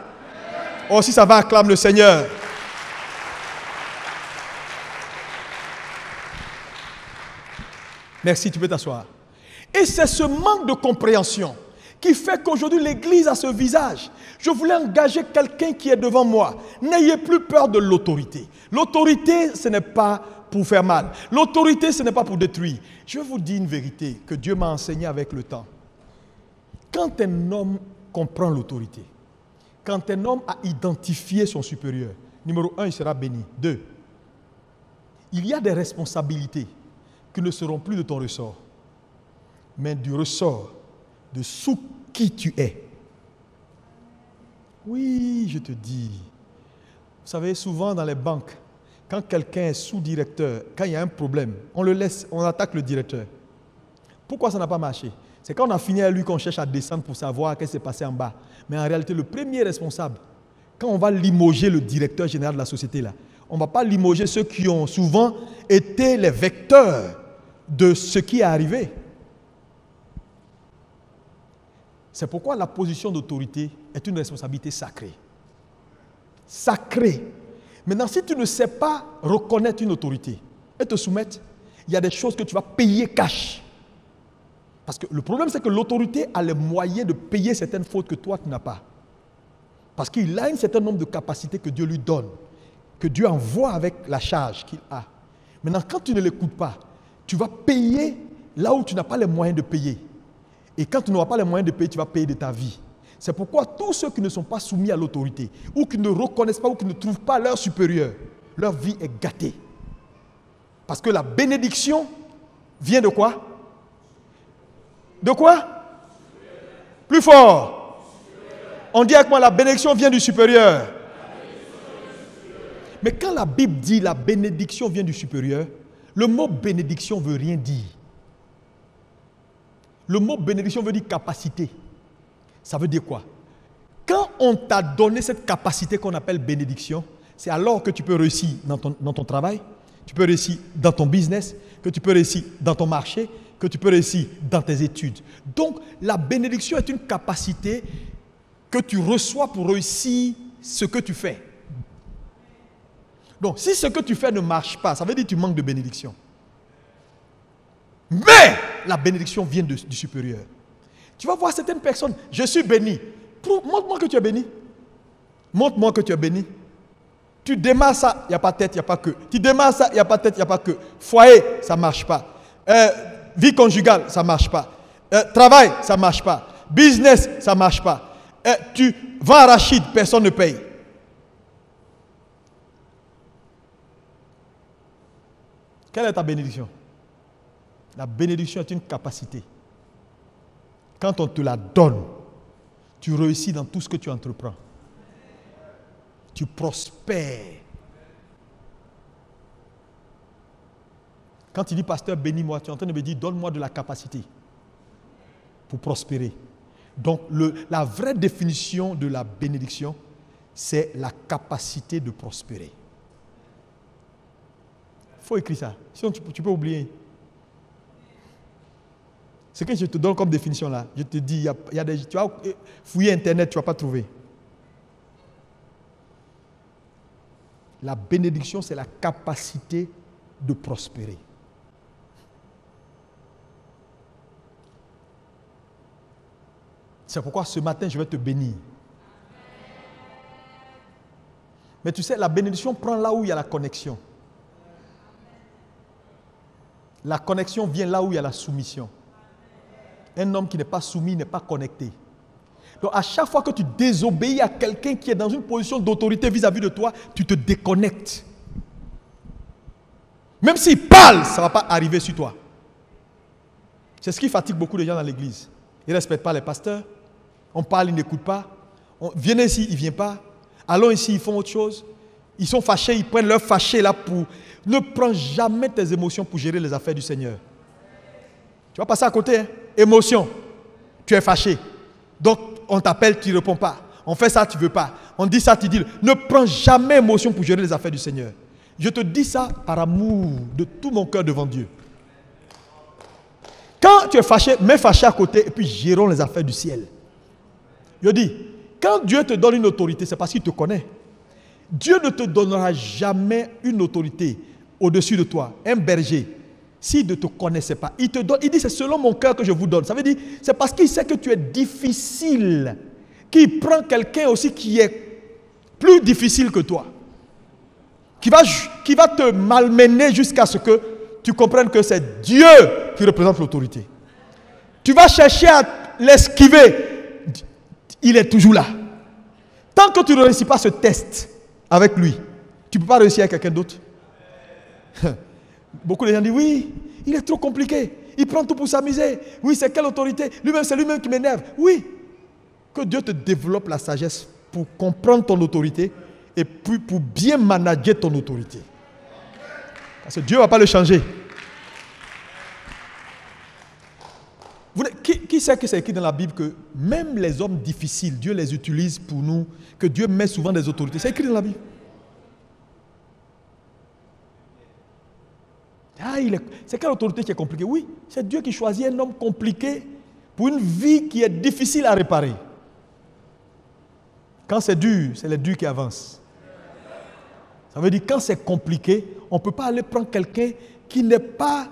Oh, si ça va, acclame le Seigneur. Merci, tu peux t'asseoir. Et c'est ce manque de compréhension qui fait qu'aujourd'hui l'Église a ce visage. Je voulais engager quelqu'un qui est devant moi. N'ayez plus peur de l'autorité. L'autorité, ce n'est pas pour faire mal. L'autorité, ce n'est pas pour détruire. Je vais vous dire une vérité que Dieu m'a enseigné avec le temps. Quand un homme comprend l'autorité, quand un homme a identifié son supérieur, numéro 1, il sera béni. 2, il y a des responsabilités qui ne seront plus de ton ressort, mais du ressort de sous qui tu es. Oui, je te dis. Vous savez, souvent dans les banques, quand quelqu'un est sous-directeur, quand il y a un problème, on le laisse, on attaque le directeur. Pourquoi ça n'a pas marché? C'est quand on a fini à lui qu'on cherche à descendre pour savoir qu'est-ce qui s'est passé en bas. Mais en réalité, le premier responsable, quand on va limoger le directeur général de la société, là, on ne va pas limoger ceux qui ont souvent été les vecteurs de ce qui est arrivé. C'est pourquoi la position d'autorité est une responsabilité sacrée. Sacrée. Maintenant, si tu ne sais pas reconnaître une autorité et te soumettre, il y a des choses que tu vas payer cash. Parce que le problème, c'est que l'autorité a les moyens de payer certaines fautes que toi, tu n'as pas. Parce qu'il a un certain nombre de capacités que Dieu lui donne, que Dieu envoie avec la charge qu'il a. Maintenant, quand tu ne l'écoutes pas, tu vas payer là où tu n'as pas les moyens de payer. Et quand tu n'auras pas les moyens de payer, tu vas payer de ta vie. C'est pourquoi tous ceux qui ne sont pas soumis à l'autorité, ou qui ne reconnaissent pas, ou qui ne trouvent pas leur supérieur, leur vie est gâtée. Parce que la bénédiction vient de quoi? De quoi? Plus fort. On dit avec moi, la bénédiction vient du supérieur. Mais quand la Bible dit la bénédiction vient du supérieur, le mot bénédiction ne veut rien dire. Le mot bénédiction veut dire capacité. Ça veut dire quoi? Quand on t'a donné cette capacité qu'on appelle bénédiction, c'est alors que tu peux réussir dans ton travail, tu peux réussir dans ton business, que tu peux réussir dans ton marché, que tu peux réussir dans tes études. Donc, la bénédiction est une capacité que tu reçois pour réussir ce que tu fais. Donc, si ce que tu fais ne marche pas, ça veut dire que tu manques de bénédiction. Mais la bénédiction vient du supérieur. Tu vas voir certaines personnes, je suis béni. Montre-moi que tu es béni. Montre-moi que tu es béni. Tu démarres ça, il n'y a pas de tête, il n'y a pas que. Tu démarres ça, il n'y a pas de tête, il n'y a pas que. Foyer, ça ne marche pas. Vie conjugale, ça ne marche pas. Travail, ça ne marche pas. Business, ça ne marche pas. Tu vends arachide, personne ne paye. Quelle est ta bénédiction? La bénédiction est une capacité. Quand on te la donne, tu réussis dans tout ce que tu entreprends. Tu prospères. Quand tu dis, pasteur, bénis-moi, tu es en train de me dire, donne-moi de la capacité pour prospérer. Donc, la vraie définition de la bénédiction, c'est la capacité de prospérer. Il faut écrire ça. Sinon, tu peux oublier. Ce que je te donne comme définition là, je te dis, tu vas fouiller Internet, tu ne vas pas trouver. La bénédiction, c'est la capacité de prospérer. C'est pourquoi ce matin, je vais te bénir. Mais tu sais, la bénédiction prend là où il y a la connexion. La connexion vient là où il y a la soumission. Un homme qui n'est pas soumis n'est pas connecté. Donc à chaque fois que tu désobéis à quelqu'un qui est dans une position d'autorité vis-à-vis de toi, tu te déconnectes. Même s'il parle, ça ne va pas arriver sur toi. C'est ce qui fatigue beaucoup de gens dans l'église. Ils ne respectent pas les pasteurs. On parle, ils n'écoutent pas. Viens ici, ils ne viennent pas. Allons ici, ils font autre chose. Ils sont fâchés, ils prennent leur fâché là pour... Ne prends jamais tes émotions pour gérer les affaires du Seigneur. Tu vas passer à côté, hein? Émotion. Tu es fâché. Donc, on t'appelle, tu ne réponds pas. On fait ça, tu ne veux pas. On dit ça, tu dis... Ne prends jamais émotion pour gérer les affaires du Seigneur. Je te dis ça par amour de tout mon cœur devant Dieu. Quand tu es fâché, mets fâché à côté et puis gérons les affaires du ciel. Je dis, quand Dieu te donne une autorité, c'est parce qu'il te connaît. Dieu ne te donnera jamais une autorité au-dessus de toi. Un berger, s'il ne te connaissait pas, il te donne, il dit c'est selon mon cœur que je vous donne. Ça veut dire, c'est parce qu'il sait que tu es difficile qu'il prend quelqu'un aussi qui est plus difficile que toi. Qui va te malmener jusqu'à ce que tu comprennes que c'est Dieu qui représente l'autorité. Tu vas chercher à l'esquiver. Il est toujours là. Tant que tu ne réussis pas ce test avec lui, tu ne peux pas réussir avec quelqu'un d'autre. Beaucoup de gens disent, oui, il est trop compliqué. Il prend tout pour s'amuser. Oui, c'est quelle autorité? Lui-même, c'est lui-même qui m'énerve. Oui. Que Dieu te développe la sagesse pour comprendre ton autorité et puis pour bien manager ton autorité. Parce que Dieu ne va pas le changer. Qui sait que c'est écrit dans la Bible que même les hommes difficiles, Dieu les utilise pour nous, que Dieu met souvent des autorités? C'est écrit dans la Bible. Ah, c'est quelle autorité qui est compliquée? Oui, c'est Dieu qui choisit un homme compliqué pour une vie qui est difficile à réparer. Quand c'est dur, c'est les durs qui avancent. Ça veut dire quand c'est compliqué, on ne peut pas aller prendre quelqu'un qui n'est pas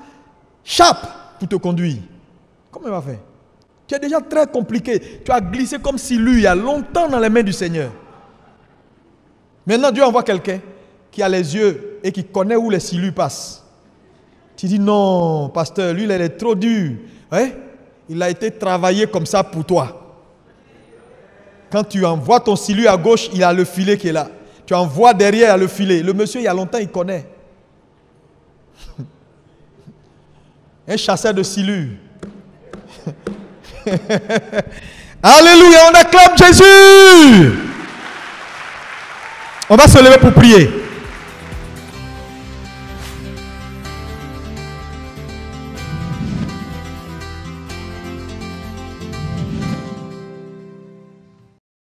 sharp pour te conduire. Comment il va faire? Tu es déjà très compliqué. Tu as glissé comme Silu il y a longtemps dans les mains du Seigneur. Maintenant, Dieu envoie quelqu'un qui a les yeux et qui connaît où les Silus passent. Tu dis non, pasteur, lui, il est trop dur. Hein? Il a été travaillé comme ça pour toi. Quand tu envoies ton Silu à gauche, il a le filet qui est là. Tu envoies derrière, il a le filet. Le monsieur, il y a longtemps, il connaît. Un chasseur de Silu. Alléluia, on acclame Jésus. On va se lever pour prier.